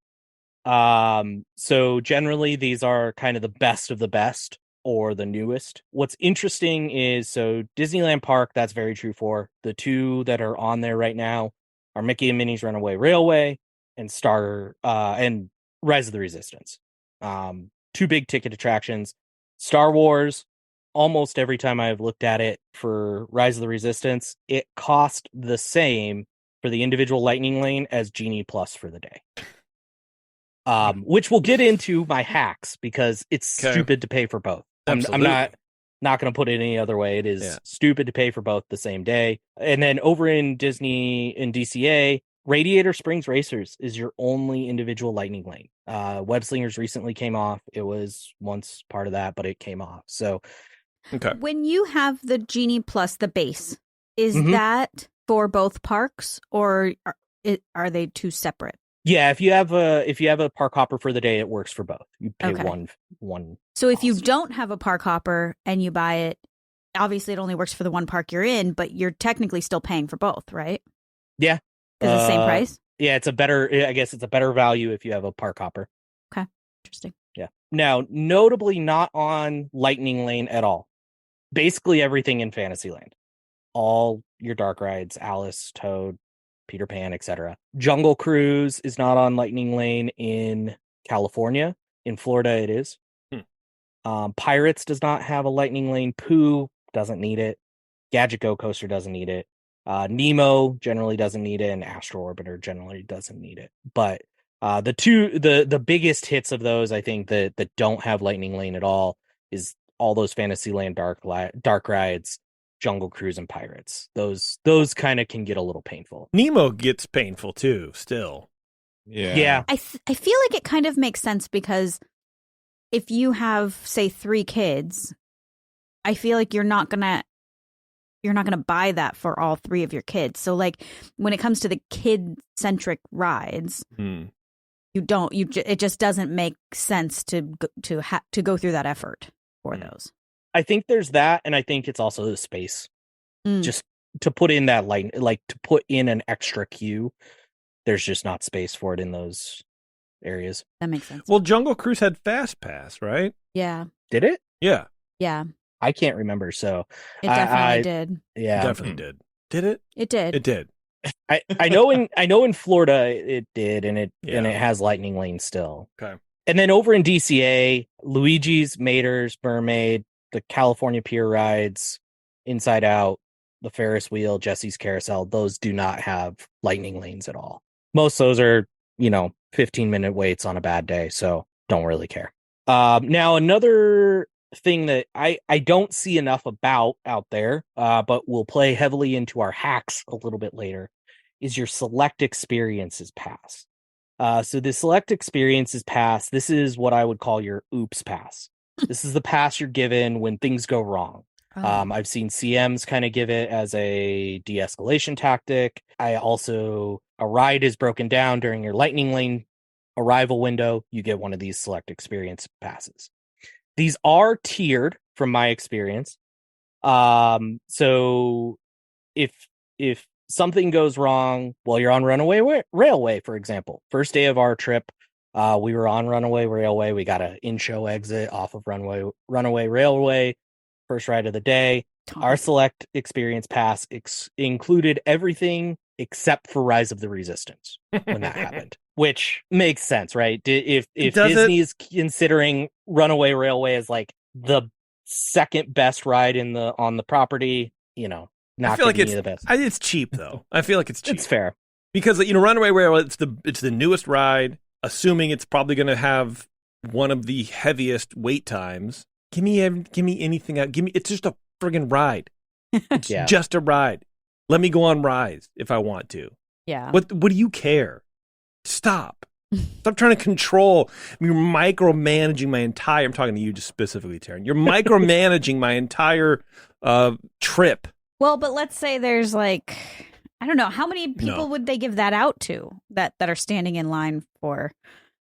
So generally these are kind of the best of the best or the newest. What's interesting is, so Disneyland Park, that's very true for. The two that are on there right now are Mickey and Minnie's Runaway Railway and and Rise of the Resistance. Two big ticket attractions. Star Wars, almost every time I've looked at it for Rise of the Resistance, it cost the same for the individual Lightning Lane as Genie Plus for the day. Which we'll get into my hacks, because it's stupid to pay for both. I'm not going to put it any other way. It is stupid to pay for both the same day. And then over in Disney, in DCA, Radiator Springs Racers is your only individual lightning lane. Web Slingers recently came off. It was once part of that, but it came off. So, Okay. When you have the Genie Plus, the base, is Mhm. that for both parks, or are they two separate? yeah, if you have a park hopper for the day, it works for both. You pay Okay. one. So if you Awesome. don't have a park hopper and you buy it, obviously it only works for the one park you're in, but you're technically still paying for both, right? Yeah. Is it the same price? Yeah, I guess it's a better value if you have a park hopper. Interesting. Yeah. Now, notably not on Lightning Lane at all. Basically everything in Fantasyland. All your dark rides, Alice, Toad, Peter Pan, etc. Jungle Cruise is not on Lightning Lane in California. In Florida, it is. Pirates does not have a Lightning Lane. Pooh doesn't need it. Gadget Go Coaster doesn't need it. Nemo generally doesn't need it, and Astro Orbiter generally doesn't need it. But the biggest hits of those, I think, that don't have Lightning Lane at all is all those Fantasyland dark rides, Jungle Cruise, and Pirates. Those kind of can get a little painful. Nemo gets painful too, still. Yeah. I feel like it kind of makes sense, because if you have, say, 3 kids, I feel like you're not gonna buy that for all 3 of your kids. So, like, when it comes to the kid-centric rides, it just doesn't make sense to go through that effort for those. I think there's that, and I think it's also the space. Just to put in that to put in an extra queue, there's just not space for it in those areas. That makes sense. Well, Jungle Cruise had Fast Pass, right? Yeah. Did it? Yeah, Yeah. I can't remember. So It definitely did. yeah, definitely did. Did it? It did. It did. I know in Florida it did, and it has Lightning Lane still. Okay. And then over in DCA, Luigi's, Mater's, Mermaid, the California Pier rides, Inside Out, the Ferris wheel, Jesse's Carousel, those do not have Lightning Lanes at all. Most of those are, 15-minute waits on a bad day, so don't really care. Now, another thing that I don't see enough about out there, but will play heavily into our hacks a little bit later, is your Select Experiences Pass. So the Select Experiences Pass, this is what I would call your Oops Pass. This is the pass you're given when things go wrong. I've seen CMs kind of give it as a de-escalation tactic. A ride is broken down during your Lightning Lane arrival window. You get one of these Select Experience passes. These are tiered from my experience. So if something goes wrong while you're on Runaway Railway, for example, first day of our trip, we were on Runaway Railway. We got an in-show exit off of Runaway Railway. First ride of the day. Our Select Experience Pass included everything except for Rise of the Resistance when that happened, which makes sense, right? If Does it? Disney is considering Runaway Railway as like the second best ride on the property, you know, I not feel like giving you the best. it's cheap though. I feel like it's cheap. It's fair. Because Runaway Railway, it's the newest ride, assuming it's probably going to have one of the heaviest wait times. Give me anything out. It's just a friggin' ride. It's just a ride. Let me go on Rise if I want to. Yeah. What do you care? Stop trying to control. You're micromanaging my entire. I'm talking to you just specifically, Taryn. You're micromanaging my entire trip. Well, but let's say there's like, I don't know, how many people would they give that out to that are standing in line for?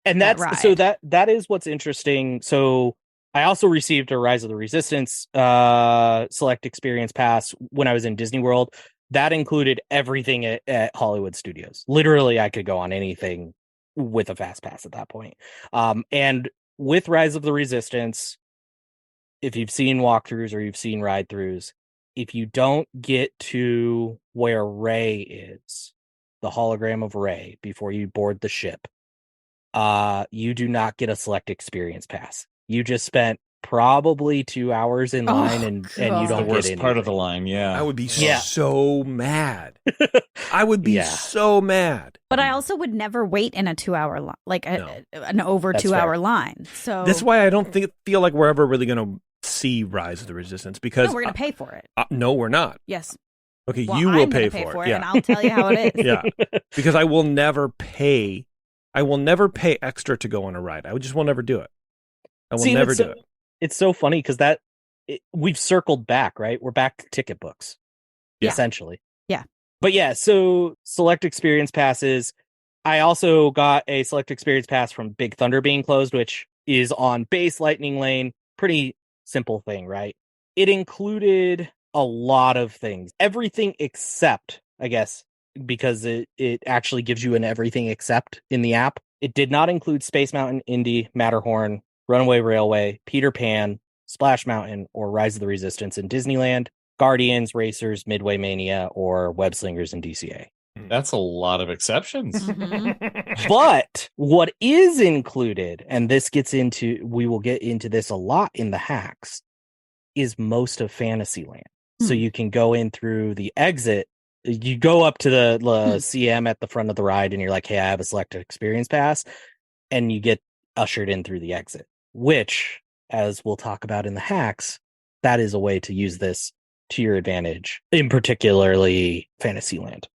And that is what's interesting. So I also received a Rise of the Resistance select experience pass when I was in Disney World. That included everything at Hollywood Studios. Literally, I could go on anything with a fast pass at that point. And with Rise of the Resistance, if you've seen walkthroughs or you've seen ride throughs, if you don't get to where Rey is, the hologram of Rey, before you board the ship, you do not get a select experience pass. You just spent probably 2 hours in line and you don't the get worst part of the anything. line. Yeah, I would be so mad. I would be so mad. But I also would never wait in a 2-hour line, like an over That's 2-hour fair. line. So That's why I don't feel like we're ever really going to see Rise of the Resistance because no, we're going to pay for it. No, we're not. Yes. Okay, Well, you will I'm pay gonna for it, it. and I'll tell you how it is. Yeah, because I will never pay. I will never pay extra to go on a ride. I just will never do it. I will never do it. It's so funny because we've circled back, right? We're back to ticket books, essentially. Yeah. But yeah, so select experience passes. I also got a select experience pass from Big Thunder being closed, which is on base Lightning Lane. Pretty simple thing, right? It included a lot of things, everything except, I guess, because it actually gives you an everything except in the app. It did not include Space Mountain, Indy, Matterhorn, Runaway Railway, Peter Pan, Splash Mountain, or Rise of the Resistance in Disneyland, Guardians, Racers, Midway Mania, or Web Slingers in DCA. That's a lot of exceptions. Mhm. But what is included, and we will get into this a lot in the hacks, is most of Fantasyland. So you can go in through the exit. You go up to the CM at the front of the ride and you're like, hey, I have a select experience pass. And you get ushered in through the exit, which, as we'll talk about in the hacks, that is a way to use this to your advantage, in particularly Fantasyland.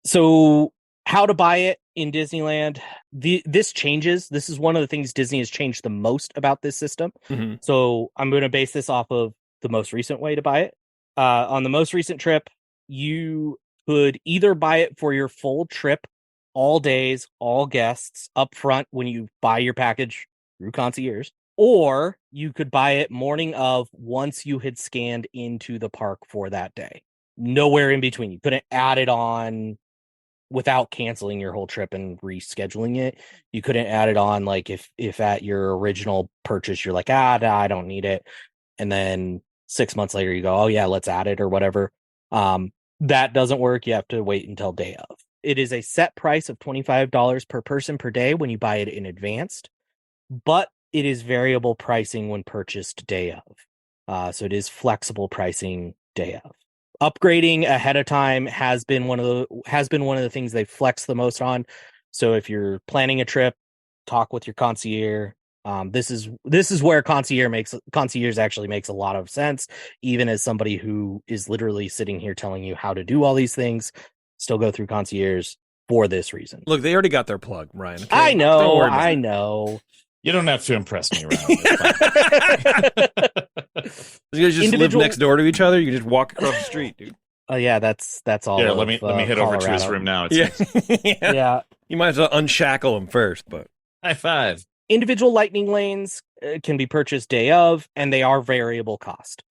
So how to buy it in Disneyland. This changes. This is one of the things Disney has changed the most about this system. Mhm. So I'm going to base this off of the most recent way to buy it. On the most recent trip, you could either buy it for your full trip, all days, all guests up front when you buy your package through Concierge, or you could buy it morning of once you had scanned into the park for that day. Nowhere in between. You couldn't add it on without canceling your whole trip and rescheduling it. You couldn't add it on like if at your original purchase you're like, I don't need it, and then 6 months later you go, oh yeah, let's add it or whatever. That doesn't work. You have to wait until day of. It is a set price of $25 per person per day when you buy it in advance, but it is variable pricing when purchased day of. So it is flexible pricing day of. Upgrading ahead of time has been one of the things they flex the most on. So if you're planning a trip, talk with your concierge. This is where concierge actually makes a lot of sense, even as somebody who is literally sitting here telling you how to do all these things. Still go through concierge for this reason. Look, they already got their plug, Ryan. Okay? I know. Don't worry about I it. know. You don't have to impress me, Ryan. You guys just live Individual- next door to each other. You can just walk across the street, dude. Oh yeah, that's all. Yeah, of, let me head over to his Colorado. room now. It's Yeah. Yeah. You might as well unshackle him first, but high five. Individual lightning lanes can be purchased day of, and they are variable cost.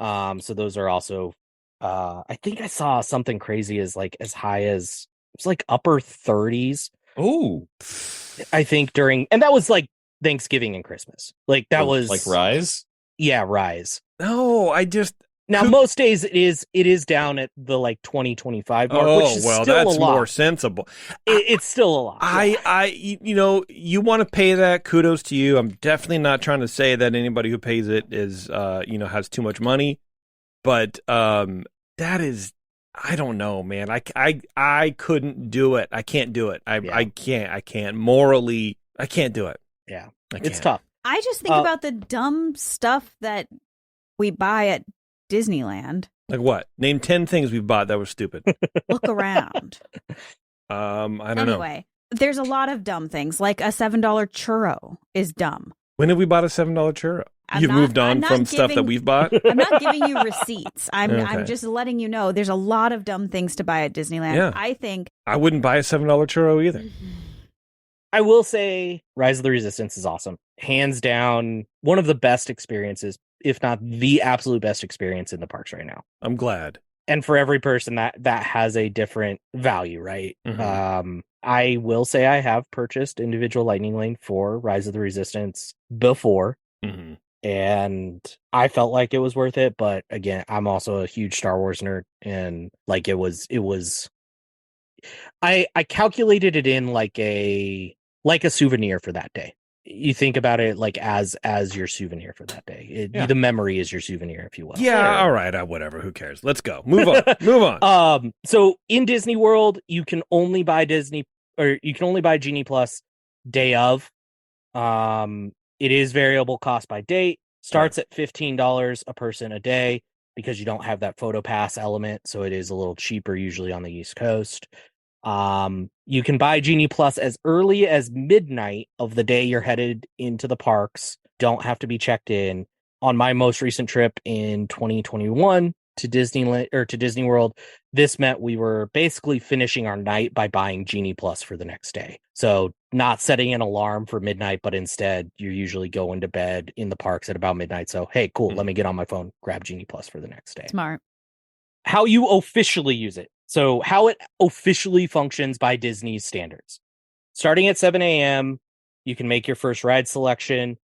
So those are also, I think I saw something crazy as high as it's like upper 30s. Oh, I think and that was like Thanksgiving and Christmas. Like that was like Rise. Yeah, Rise. no, Now, most days it is down at the like 20-25 mark, which is still that's a lot. more sensible. It's still a lot. You want to pay that, kudos to you. I'm definitely not trying to say that anybody who pays it is, has too much money, but that is, I don't know, man. I couldn't do it. I can't do it. I can't morally. I can't do it. Yeah, it's tough. I just think about the dumb stuff that we buy at Disneyland. Like what? Name 10 things we've bought that were stupid. Look around. I don't know. Anyway, there's a lot of dumb things. Like a $7 churro is dumb. When have we bought a $7 churro? You've moved on from stuff that we've bought? I'm not giving you receipts. I'm Okay. just letting you know there's a lot of dumb things to buy at Disneyland. Yeah. I think I wouldn't buy a $7 churro either. I will say Rise of the Resistance is awesome. Hands down, one of the best experiences, if not the absolute best experience in the parks right now. I'm glad. And for every person that has a different value, right? Mhm. I will say I have purchased individual Lightning Lane for Rise of the Resistance before, Mm-hmm. and I felt like it was worth it. But again, I'm also a huge Star Wars nerd, and like it was. I calculated it in like a souvenir for that day. You think about it like as your souvenir for that day. The memory is your souvenir, if you will. Yeah, all right, whatever. Who cares? Let's go. Move on. Move on. So in Disney World, you can only buy Genie Plus day of. It is variable cost by date. Starts at $15 a person a day because you don't have that photo pass element, so it is a little cheaper usually on the East Coast. You can buy Genie Plus as early as midnight of the day you're headed into the parks. Don't have to be checked in. On my most recent trip in 2021 to Disneyland or to Disney World, this meant we were basically finishing our night by buying Genie Plus for the next day. So not setting an alarm for midnight, but instead you're usually going to bed in the parks at about midnight. So, hey, cool. Let me get on my phone, grab Genie Plus for the next day. smart. How you officially use it. So how it officially functions by Disney's standards. Starting at 7 a.m., you can make your first ride selection.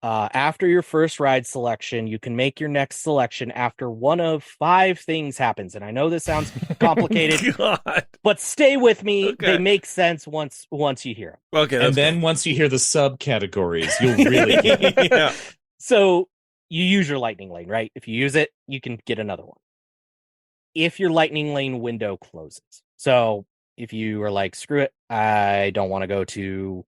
After your first ride selection, you can make your next selection after one of 5 things happens. And I know this sounds complicated, but stay with me. Okay. They make sense once you hear them. Okay, And then once you hear the subcategories, you'll really get it. yeah. So you use your Lightning Lane, right? If you use it, you can get another one. If your Lightning Lane window closes. So if you are like, screw it, I don't want to go to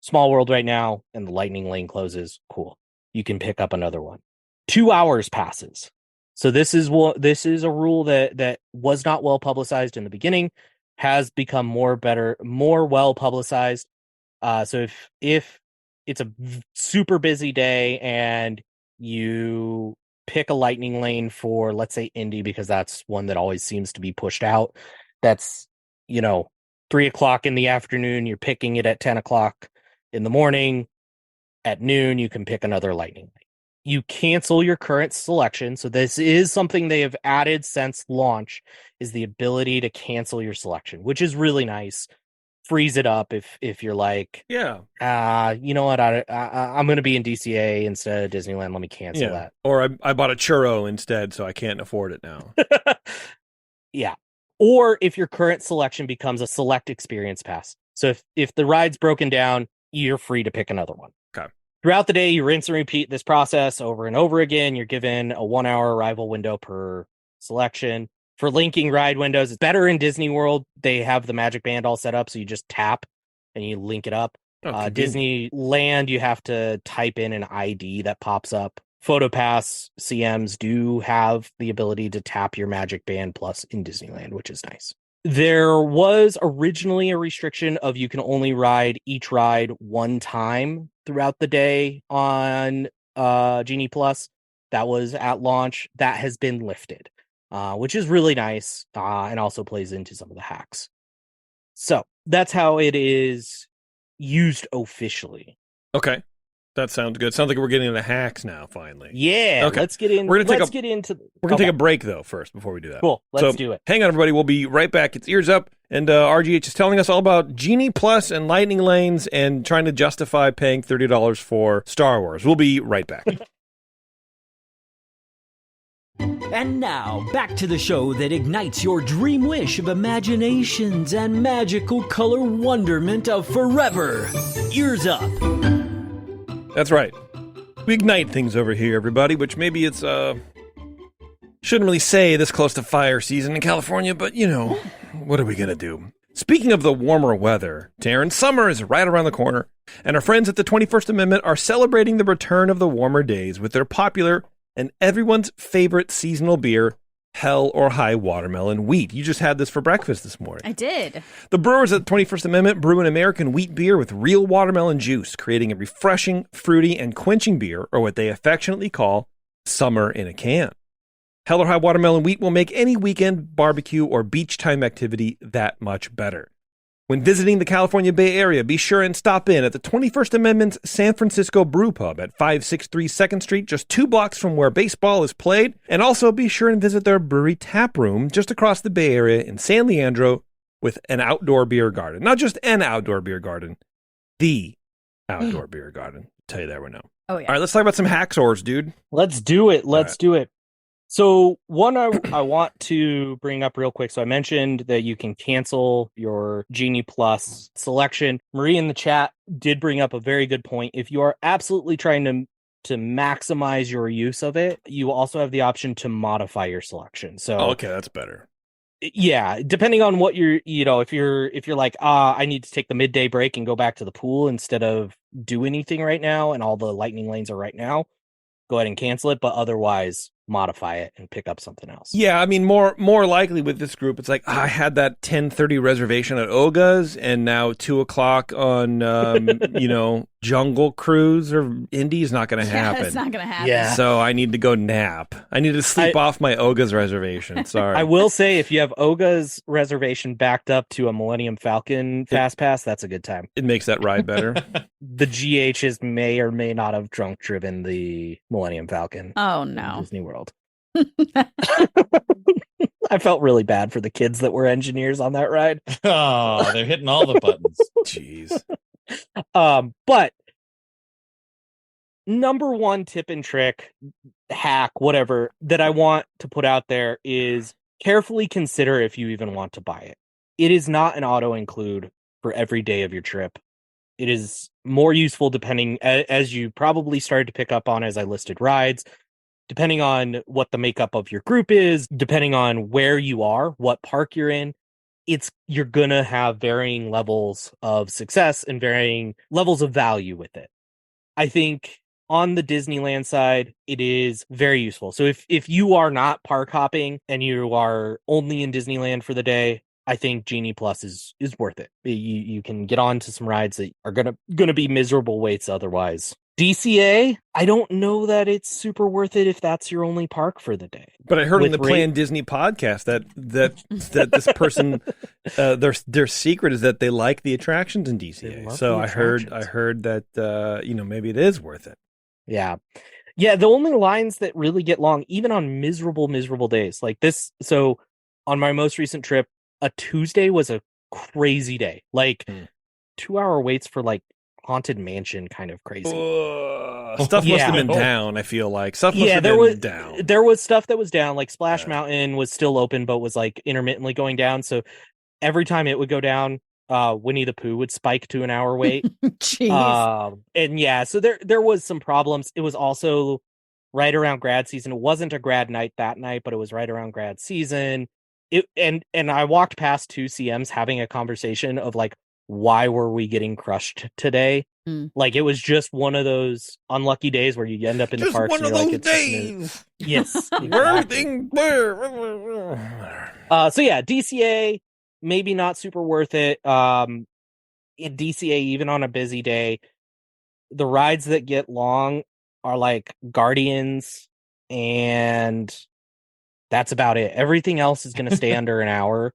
Small World right now, and the Lightning Lane closes, cool. You can pick up another one. 2 hours passes. So this is a rule that was not well publicized in the beginning, has become more well publicized. So if it's a super busy day and you pick a Lightning Lane for, let's say, Indy, because that's one that always seems to be pushed out. That's, 3:00 in the afternoon. You're picking it at 10:00 in the morning. At noon, you can pick another Lightning Lane. You cancel your current selection. So this is something they have added since launch, is the ability to cancel your selection, which is really nice. Freeze it up if you're like, you know what, I'm going to be in DCA instead of Disneyland. Let me cancel that. Or I bought a churro instead, so I can't afford it now. Yeah. Or if your current selection becomes a select experience pass. So if the ride's broken down, you're free to pick another one. Okay. Throughout the day, you rinse and repeat this process over and over again. You're given a 1-hour arrival window per selection. For linking ride windows, it's better in Disney World. They have the Magic Band all set up, so you just tap and you link it up. Disneyland, you have to type in an ID that pops up. PhotoPass CMs do have the ability to tap your Magic Band Plus in Disneyland, which is nice. There was originally a restriction of you can only ride each ride one time throughout the day on Genie Plus. That was at launch. That has been lifted. Which is really nice, and also plays into some of the hacks. So that's how it is used officially. Okay, that sounds good. Sounds like we're getting into hacks now. Finally, yeah. Okay. Let's get in. We're gonna take a break though first before we do that. Cool. Let's do it. Hang on, everybody. We'll be right back. It's Ears Up, and RGH is telling us all about Genie Plus and Lightning Lanes and trying to justify paying $30 for Star Wars. We'll be right back. And now, back to the show that ignites your dream wish of imaginations and magical color wonderment of forever. Ears Up. That's right. We ignite things over here, everybody, which maybe it's, shouldn't really say this close to fire season in California, but, what are we going to do? Speaking of the warmer weather, Taryn, summer is right around the corner, and our friends at the 21st Amendment are celebrating the return of the warmer days with their popular and everyone's favorite seasonal beer, Hell or High Watermelon Wheat. You just had this for breakfast this morning. I did. The brewers at the 21st Amendment brew an American wheat beer with real watermelon juice, creating a refreshing, fruity, and quenching beer, or what they affectionately call summer in a can. Hell or High Watermelon Wheat will make any weekend barbecue or beach time activity that much better. When visiting the California Bay Area, be sure and stop in at the 21st Amendment's San Francisco Brew Pub at 563 2nd Street, just 2 blocks from where baseball is played. And also be sure and visit their brewery tap room just across the Bay Area in San Leandro with an outdoor beer garden. Not just an outdoor beer garden, the outdoor beer garden. I'll tell you that right now. Oh, yeah. All right, let's talk about some hacksaws, dude. Let's do it. Let's do it. So one I want to bring up real quick. So I mentioned that you can cancel your Genie Plus selection. Marie in the chat did bring up a very good point. If you are absolutely trying to maximize your use of it, you also have the option to modify your selection. So okay, that's better. Yeah, depending on what if you're like, I need to take the midday break and go back to the pool instead of do anything right now, and all the lightning lanes are right now, go ahead and cancel it. But otherwise, modify it and pick up something else. Yeah, I mean, more likely with this group, it's like, I had that 10:30 reservation at Oga's, and now 2:00 on, Jungle Cruise or Indy is not going to happen. It's not going to happen. Yeah. So I need to go nap. I need to sleep off my Oga's reservation. Sorry. I will say, if you have Oga's reservation backed up to a Millennium Falcon Fast Pass, that's a good time. It makes that ride better. The GHs may or may not have drunk driven the Millennium Falcon. Oh, in no. Disney World. I felt really bad for the kids that were engineers on that ride. Oh, they're hitting all the buttons. Jeez. But number one tip and trick, hack, whatever, that I want to put out there is carefully consider if you even want to buy it. It is not an auto include for every day of your trip. It is more useful depending, as you probably started to pick up on as I listed rides, depending on what the makeup of your group is, depending on where you are, what park you're in. You're gonna have varying levels of success and varying levels of value with it. I think on the Disneyland side, it is very useful. So if you are not park hopping and you are only in Disneyland for the day, I think Genie Plus is worth it. You can get on to some rides that are gonna be miserable waits otherwise. DCA, I don't know that it's super worth it if that's your only park for the day. But I heard on the Plan Disney podcast that this person, their secret is that they like the attractions in DCA. So I heard that maybe it is worth it. Yeah. The only lines that really get long, even on miserable days like this. So on my most recent trip, a Tuesday was a crazy day. 2-hour waits for Haunted Mansion, kind of crazy. Stuff must have been down, I feel like. Stuff must have been down. There was stuff that was down, like Splash Mountain was still open, but was intermittently going down. So every time it would go down, Winnie the Pooh would spike to an hour wait. Jeez. So there was some problems. It was also right around grad season. It wasn't a grad night that night, but it was right around grad season. And I walked past 2 CMs having a conversation of why were we getting crushed today? It was just one of those unlucky days where you end up in the parks. One of those days. Yes. Everything. DCA, maybe not super worth it. In DCA, even on a busy day, the rides that get long are Guardians, and that's about it. Everything else is going to stay under an hour.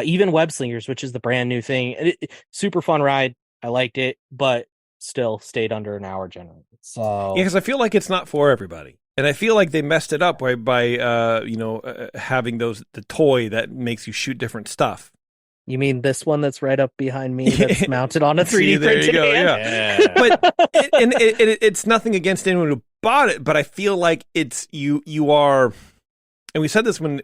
Even Web Slingers, which is the brand new thing, super fun ride. I liked it, but still stayed under an hour generally. So because I feel like it's not for everybody, and I feel like they messed it up by having the toy that makes you shoot different stuff. You mean this one that's right up behind me that's mounted on a 3D there printed you go, hand? Yeah. But it's nothing against anyone who bought it, but I feel like it's you are. And we said this when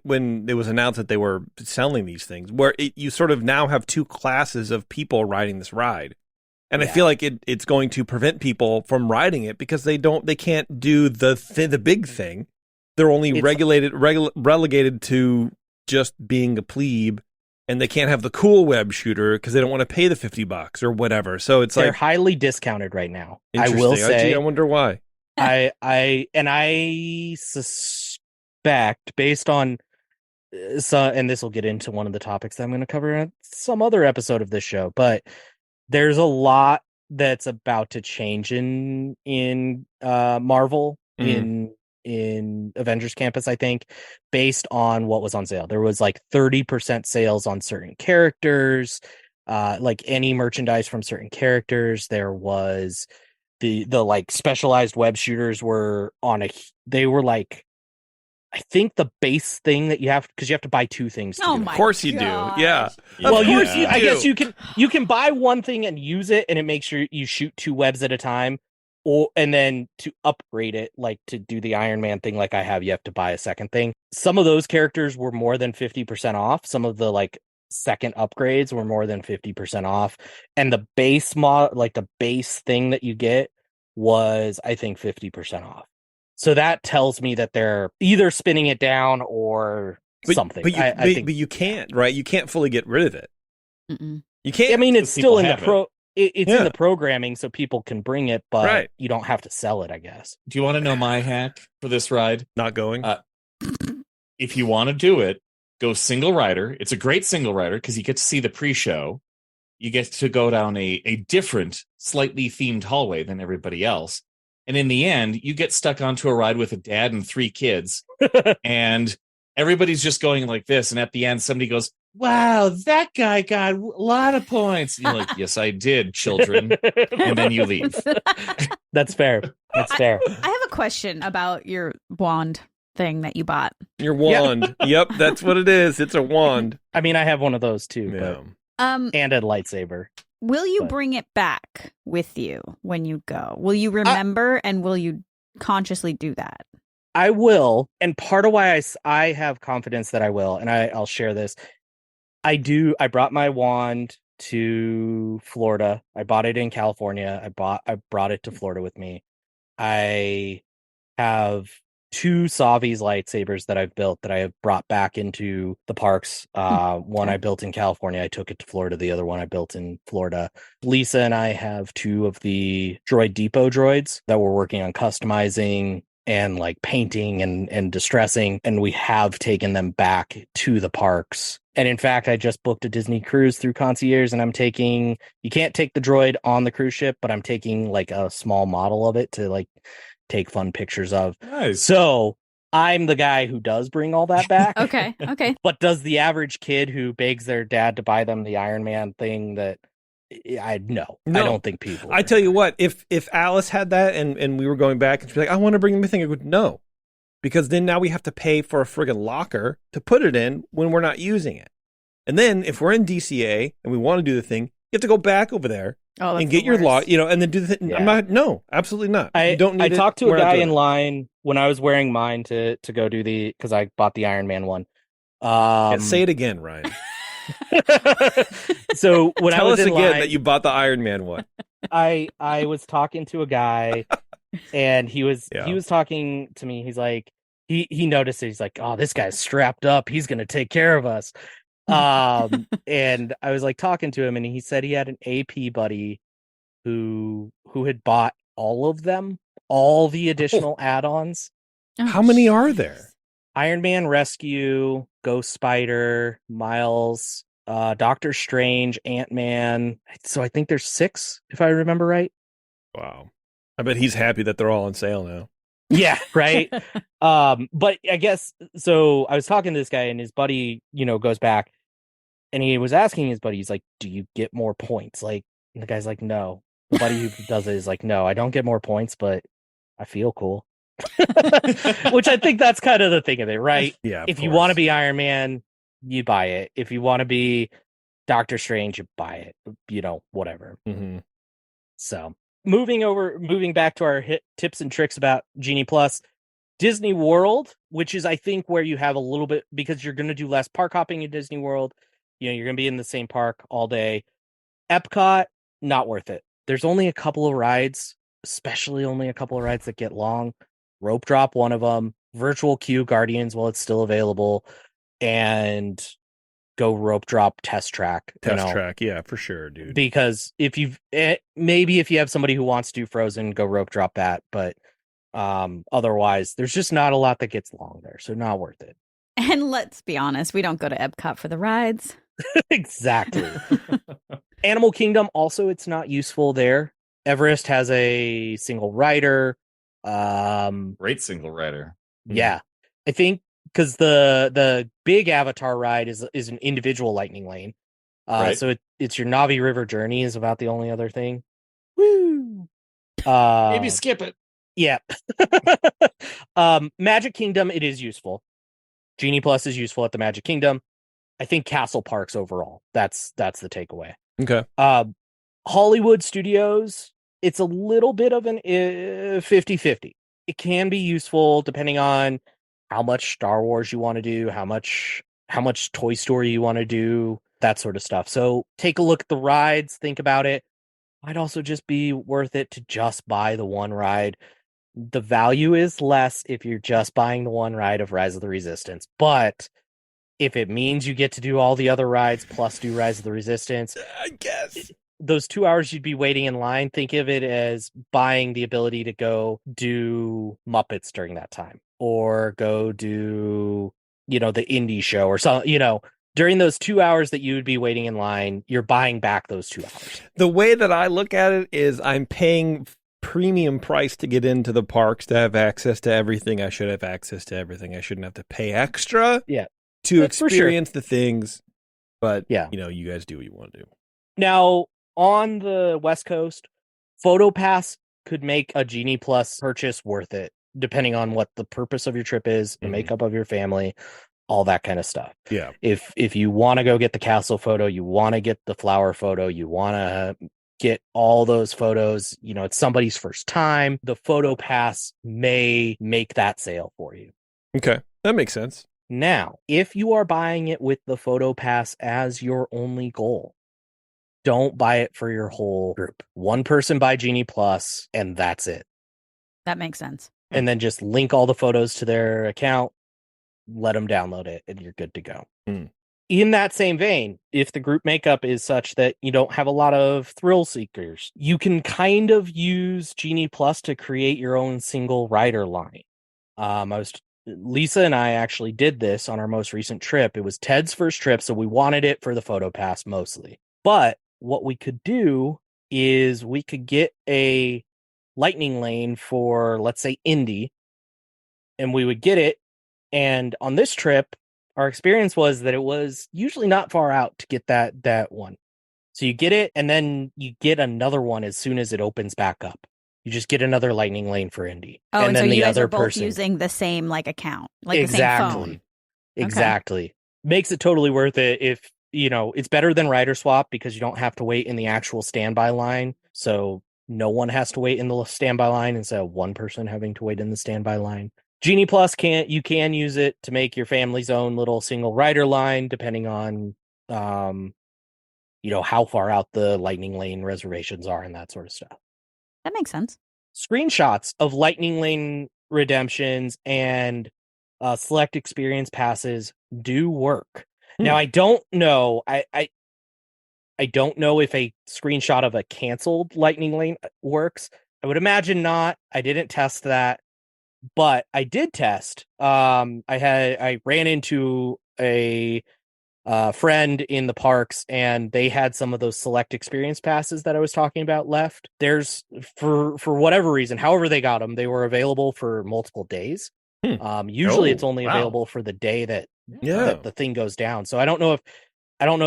it was announced that they were selling these things, where you sort of now have two classes of people riding this ride. And I feel like it's going to prevent people from riding it because they can't do the big thing. They're only relegated to just being a plebe, and they can't have the cool web shooter because they don't want to pay the $50 or whatever. So they're highly discounted right now. I Interesting. will say. I wonder why. I suspect, based on and this will get into one of the topics that I'm going to cover in some other episode of this show, but there's a lot that's about to change in Marvel in Avengers Campus, I think, based on what was on sale. There was like 30% sales on certain characters, like any merchandise from certain characters. There was the like specialized web shooters were they were like, I think the base thing that you have, because you have to buy two things. Oh my! Of course you do. Yeah. Well, I guess you can buy one thing and use it, and it makes sure you shoot two webs at a time. And then to upgrade it, like to do the Iron Man thing, like I have, you have to buy a second thing. Some of those characters were more than 50% off. Some of the like second upgrades were more than 50% off, and the base like the base thing that you get was, I think, 50% off. So that tells me that they're either spinning it down or something. But you can't, right? You can't fully get rid of it. Mm-mm. You can't. I mean, it's still in the It's in the programming, so people can bring it, but you don't have to sell it, I guess. Do you want to know my hack for this ride? Not going. If you want to do it, go single rider. It's a great single rider because you get to see the pre-show. You get to go down a different, slightly themed hallway than everybody else. And in the end, you get stuck onto a ride with a dad and 3 kids. And everybody's just going like this. And at the end, somebody goes, "Wow, that guy got a lot of points." And you're like, "Yes, I did, children." And then you leave. That's fair. That's fair. I have a question about your wand thing that you bought. Your wand. Yep, that's what it is. It's a wand. I mean, I have one of those too. Yeah. And a lightsaber. Will you bring it back with you when you go? Will you remember and will you consciously do that? I will. And part of why I have confidence that I will, and I'll share this. I brought my wand to Florida. I bought it in California. I brought it to Florida with me. I have 2 Savi's lightsabers that I've built that I have brought back into the parks. One I built in California. I took it to Florida. The other one I built in Florida. Lisa and I have 2 of the Droid Depot droids that we're working on customizing and like painting and distressing. And we have taken them back to the parks. And in fact, I just booked a Disney cruise through Concierge, and you can't take the droid on the cruise ship, but I'm taking like a small model of it to like take fun pictures of. Nice. So I'm the guy who does bring all that back. Okay. But does the average kid who begs their dad to buy them the Iron Man thing I don't think people. I tell you what, if Alice had that and we were going back and she's like, "I want to bring the thing," I would no. Because then now we have to pay for a friggin' locker to put it in when we're not using it. And then if we're in DCA and we want to do the thing, you have to go back over there and get your lot, and then do the thing. Yeah. Absolutely not. I talked to a guy in line when I was wearing mine to go do because I bought the Iron Man one. Say it again, Ryan. So when Tell I was us in again line, that you bought the Iron Man one. I was talking to a guy and he was talking to me. He's like, he noticed it. He's like, "Oh, this guy's strapped up. He's going to take care of us." And I was like talking to him, and he said he had an AP buddy who had bought all of them, all the additional add-ons. How many are there? Iron Man Rescue, Ghost Spider, Miles, Doctor Strange, Ant-Man. So I think there's 6, if I remember right. Wow. I bet he's happy that they're all on sale now. Yeah, right. But I guess, so I was talking to this guy, and his buddy, goes back, and he was asking his buddy, he's like, "Do you get more points?" Like, and the guy's like, "No." The buddy who does it is like, "No, I don't get more points, but I feel cool." Which I think that's kind of the thing of it, right? Yeah. If you want to be Iron Man, you buy it. If you want to be Doctor Strange, you buy it. Whatever. Mm-hmm. So moving back to our tips and tricks about Genie Plus. Disney World, which is, I think, where you have a little bit, because you're going to do less park hopping in Disney World. You know, you're going to be in the same park all day. Epcot, not worth it. There's only a couple of rides, especially only a couple of rides that get long. Rope Drop, one of them. Virtual Queue Guardians, while it's still available. And go Rope Drop Test Track. Track, yeah, for sure, dude. Because if you've, maybe if you have somebody who wants to do Frozen, go Rope Drop that. But otherwise, there's just not a lot that gets long there. So not worth it. And let's be honest, we don't go to Epcot for the rides. Exactly. Animal Kingdom, also, it's not useful there. Everest has a single rider. Great single rider. Yeah. I think because the big Avatar ride is an individual lightning lane. Right. So it's your Navi River Journey is about the only other thing. Woo! Maybe skip it. Yeah. Magic Kingdom, it is useful. Genie Plus is useful at the Magic Kingdom. I think Castle Parks overall. That's the takeaway. Okay. Hollywood Studios, it's a little bit of an 50-50. It can be useful depending on how much Star Wars you want to do, how much Toy Story you want to do, that sort of stuff. So take a look at the rides, think about it. Might also just be worth it to just buy the one ride. The value is less if you're just buying the one ride of Rise of the Resistance, but if it means you get to do all the other rides plus do Rise of the Resistance, I guess those 2 hours you'd be waiting in line, think of it as buying the ability to go do Muppets during that time, or go do, the indie show or something, during those 2 hours that you would be waiting in line, you're buying back those 2 hours. The way that I look at it is I'm paying premium price to get into the parks to have access to everything. I should have access to everything. I shouldn't have to pay extra to experience the things. But, you guys do what you want to do. Now, on the West Coast, PhotoPass could make a Genie Plus purchase worth it, depending on what the purpose of your trip is, the makeup of your family, all that kind of stuff. Yeah. If you want to go get the castle photo, you want to get the flower photo, you want to get all those photos, it's somebody's first time, the PhotoPass may make that sale for you. Okay, that makes sense. Now, if you are buying it with the PhotoPass as your only goal, don't buy it for your whole group. One person buy Genie Plus, and that's it. That makes sense. And then just link all the photos to their account, let them download it, and you're good to go. In that same vein, if the group makeup is such that you don't have a lot of thrill seekers, you can kind of use Genie Plus to create your own single rider line. Lisa and I actually did this on our most recent trip. It was Ted's first trip, so we wanted it for the PhotoPass mostly. But what we could do is we could get a lightning lane for, let's say, Indy, and we would get it. And on this trip, our experience was that it was usually not far out to get that one. So you get it, and then you get another one as soon as it opens back up. You just get another lightning lane for Indy. Oh, and then so the you guys other are both person using the same account, the same phone. Exactly. Okay. Makes it totally worth it if, it's better than rider swap because you don't have to wait in the actual standby line. So no one has to wait in the standby line instead of one person having to wait in the standby line. Genie Plus you can use it to make your family's own little single rider line, depending on, how far out the lightning lane reservations are and that sort of stuff. That makes sense. Screenshots of lightning lane redemptions and select experience passes do work. Now, I don't know. I don't know if a screenshot of a canceled lightning lane works. I would imagine not. I didn't test that, but I did test. I ran into a friend in the parks, and they had some of those select experience passes that I was talking about left. There's for whatever reason, however they got them, they were available for multiple days. Usually it's only available for the day that the thing goes down. So I don't know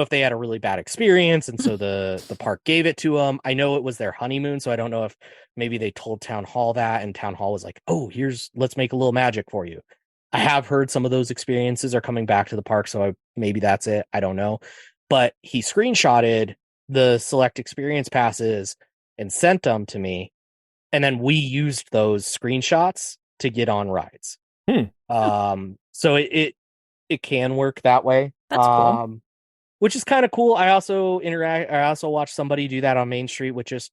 if they had a really bad experience, and so the park gave it to them. I know it was their honeymoon, so I don't know if maybe they told Town Hall that, and Town Hall was like, "Oh, let's make a little magic for you." I have heard some of those experiences are coming back to the park, so maybe that's it. I don't know. But he screenshotted the select experience passes and sent them to me, and then we used those screenshots to get on rides. So it can work that way. That's cool. Which is kind of cool. I also watched somebody do that on Main Street, which is,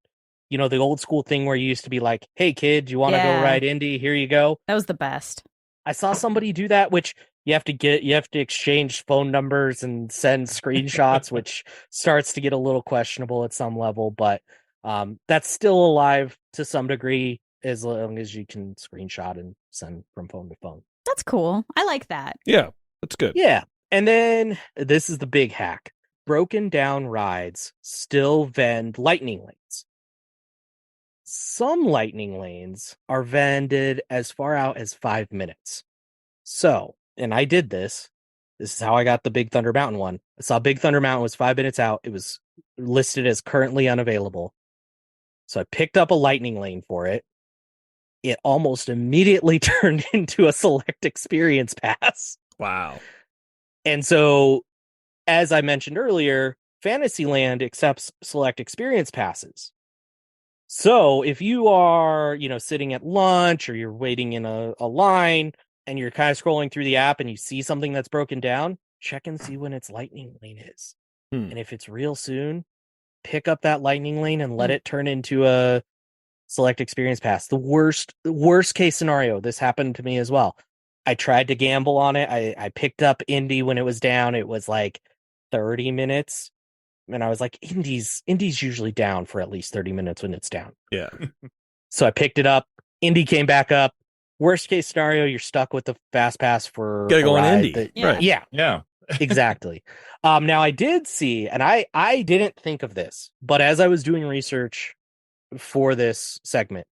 the old school thing where you used to be like, "Hey kid, do you want to go ride Indy? Here you go." That was the best. I saw somebody do that, which you have to exchange phone numbers and send screenshots, which starts to get a little questionable at some level, but that's still alive to some degree as long as you can screenshot and send from phone to phone. That's cool. I like that. Yeah, that's good. Yeah. And then this is the big hack. Broken down rides still vend lightning lanes. Some lightning lanes are vended as far out as 5 minutes. So, and I did this. This is how I got the Big Thunder Mountain one. I saw Big Thunder Mountain was 5 minutes out. It was listed as currently unavailable. So I picked up a lightning lane for it. It almost immediately turned into a select experience pass. Wow. And so, as I mentioned earlier, Fantasyland accepts select experience passes. So if you are, sitting at lunch or you're waiting in a line and you're kind of scrolling through the app and you see something that's broken down, check and see when its lightning lane is. And if it's real soon, pick up that lightning lane and let it turn into a select experience pass. The worst case scenario, this happened to me as well. I tried to gamble on it. I picked up Indy when it was down. It was like 30 minutes. And I was like, Indy's usually down for at least 30 minutes when it's down. Yeah. So I picked it up. Indy came back up. Worst case scenario, you're stuck with the fast pass for gotta go on Indy. Right. Yeah. Exactly. Now I did see, and I didn't think of this, but as I was doing research for this segment,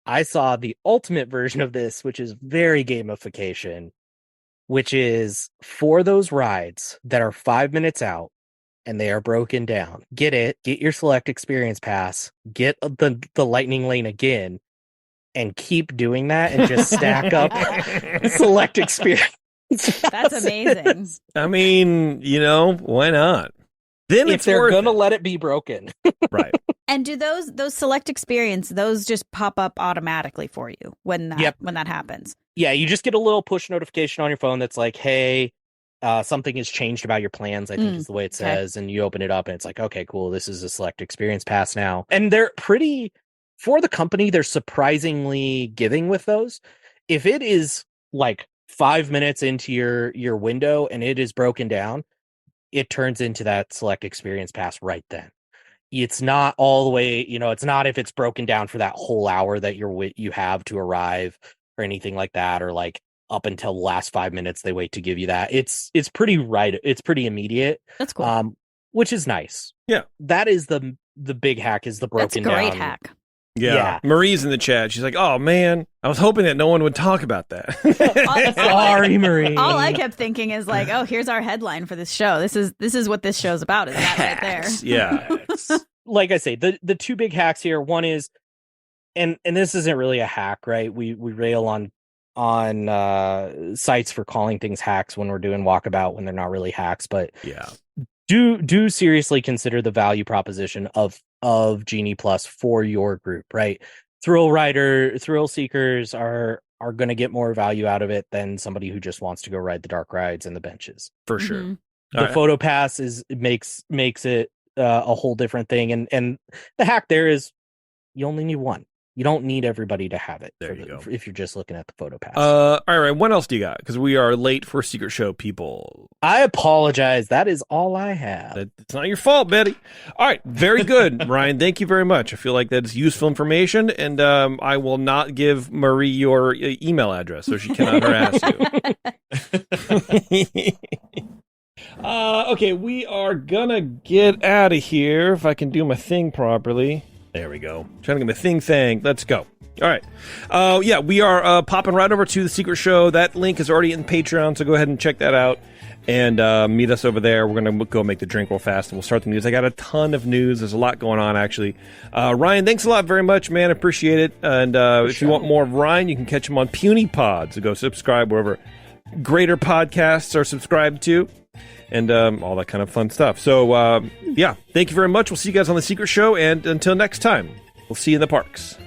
I saw the ultimate version of this, which is very gamification, which is for those rides that are 5 minutes out and they are broken down. Get your select experience pass, get the lightning lane again, and keep doing that and just stack up select experience. That's amazing. I mean, why not? Then If they're gonna let it be broken. Right. And do those select experience, those just pop up automatically for you when that happens? Yeah, you just get a little push notification on your phone that's like, hey, something has changed about your plans, I think is the way it says. And you open it up and it's like, okay, cool, this is a select experience pass now. And they're for the company, they're surprisingly giving with those. If it is like 5 minutes into your window and it is broken down, it turns into that select experience pass right then. It's not all the way, it's not if it's broken down for that whole hour that you have to arrive or anything like that, or like up until the last 5 minutes they wait to give you that. It's pretty right. It's pretty immediate. That's cool. Which is nice. Yeah. That is the big hack, is the broken down. That's a great hack. Yeah. Marie's in the chat. She's like, oh man, I was hoping that no one would talk about that. Sorry, Marie. All I kept thinking is like, oh, here's our headline for this show. This is what this show's about. Is that right there? Yeah. Like I say, the two big hacks here. One is, and this isn't really a hack, right? We rail on sites for calling things hacks when we're doing Walkabout when they're not really hacks, but yeah. Do seriously consider the value proposition of Genie Plus for your group, right? Thrill seekers are going to get more value out of it than somebody who just wants to go ride the dark rides and the benches. For sure. Mm-hmm. The photo pass makes it a whole different thing, and the hack there is you only need one. You don't need everybody to have it. There you go. If you're just looking at the photo pass. All right. What else do you got? Because we are late for Secret Show, people. I apologize. That is all I have. It's not your fault, Betty. All right. Very good, Ryan. Thank you very much. I feel like that is useful information, and I will not give Marie your email address so she cannot harass you. Okay. We are going to get out of here if I can do my thing properly. There we go. Trying to get my thing. Let's go. All right. Yeah, we are popping right over to the Secret Show. That link is already in Patreon, so go ahead and check that out and meet us over there. We're going to go make the drink real fast, and we'll start the news. I got a ton of news. There's a lot going on, actually. Ryan, thanks a lot very much, man. I appreciate it. And if you want more of Ryan, you can catch him on Puny Pod. So go subscribe wherever greater podcasts are subscribed to. And all that kind of fun stuff. So, yeah, thank you very much. We'll see you guys on The Secret Show. And until next time, we'll see you in the parks.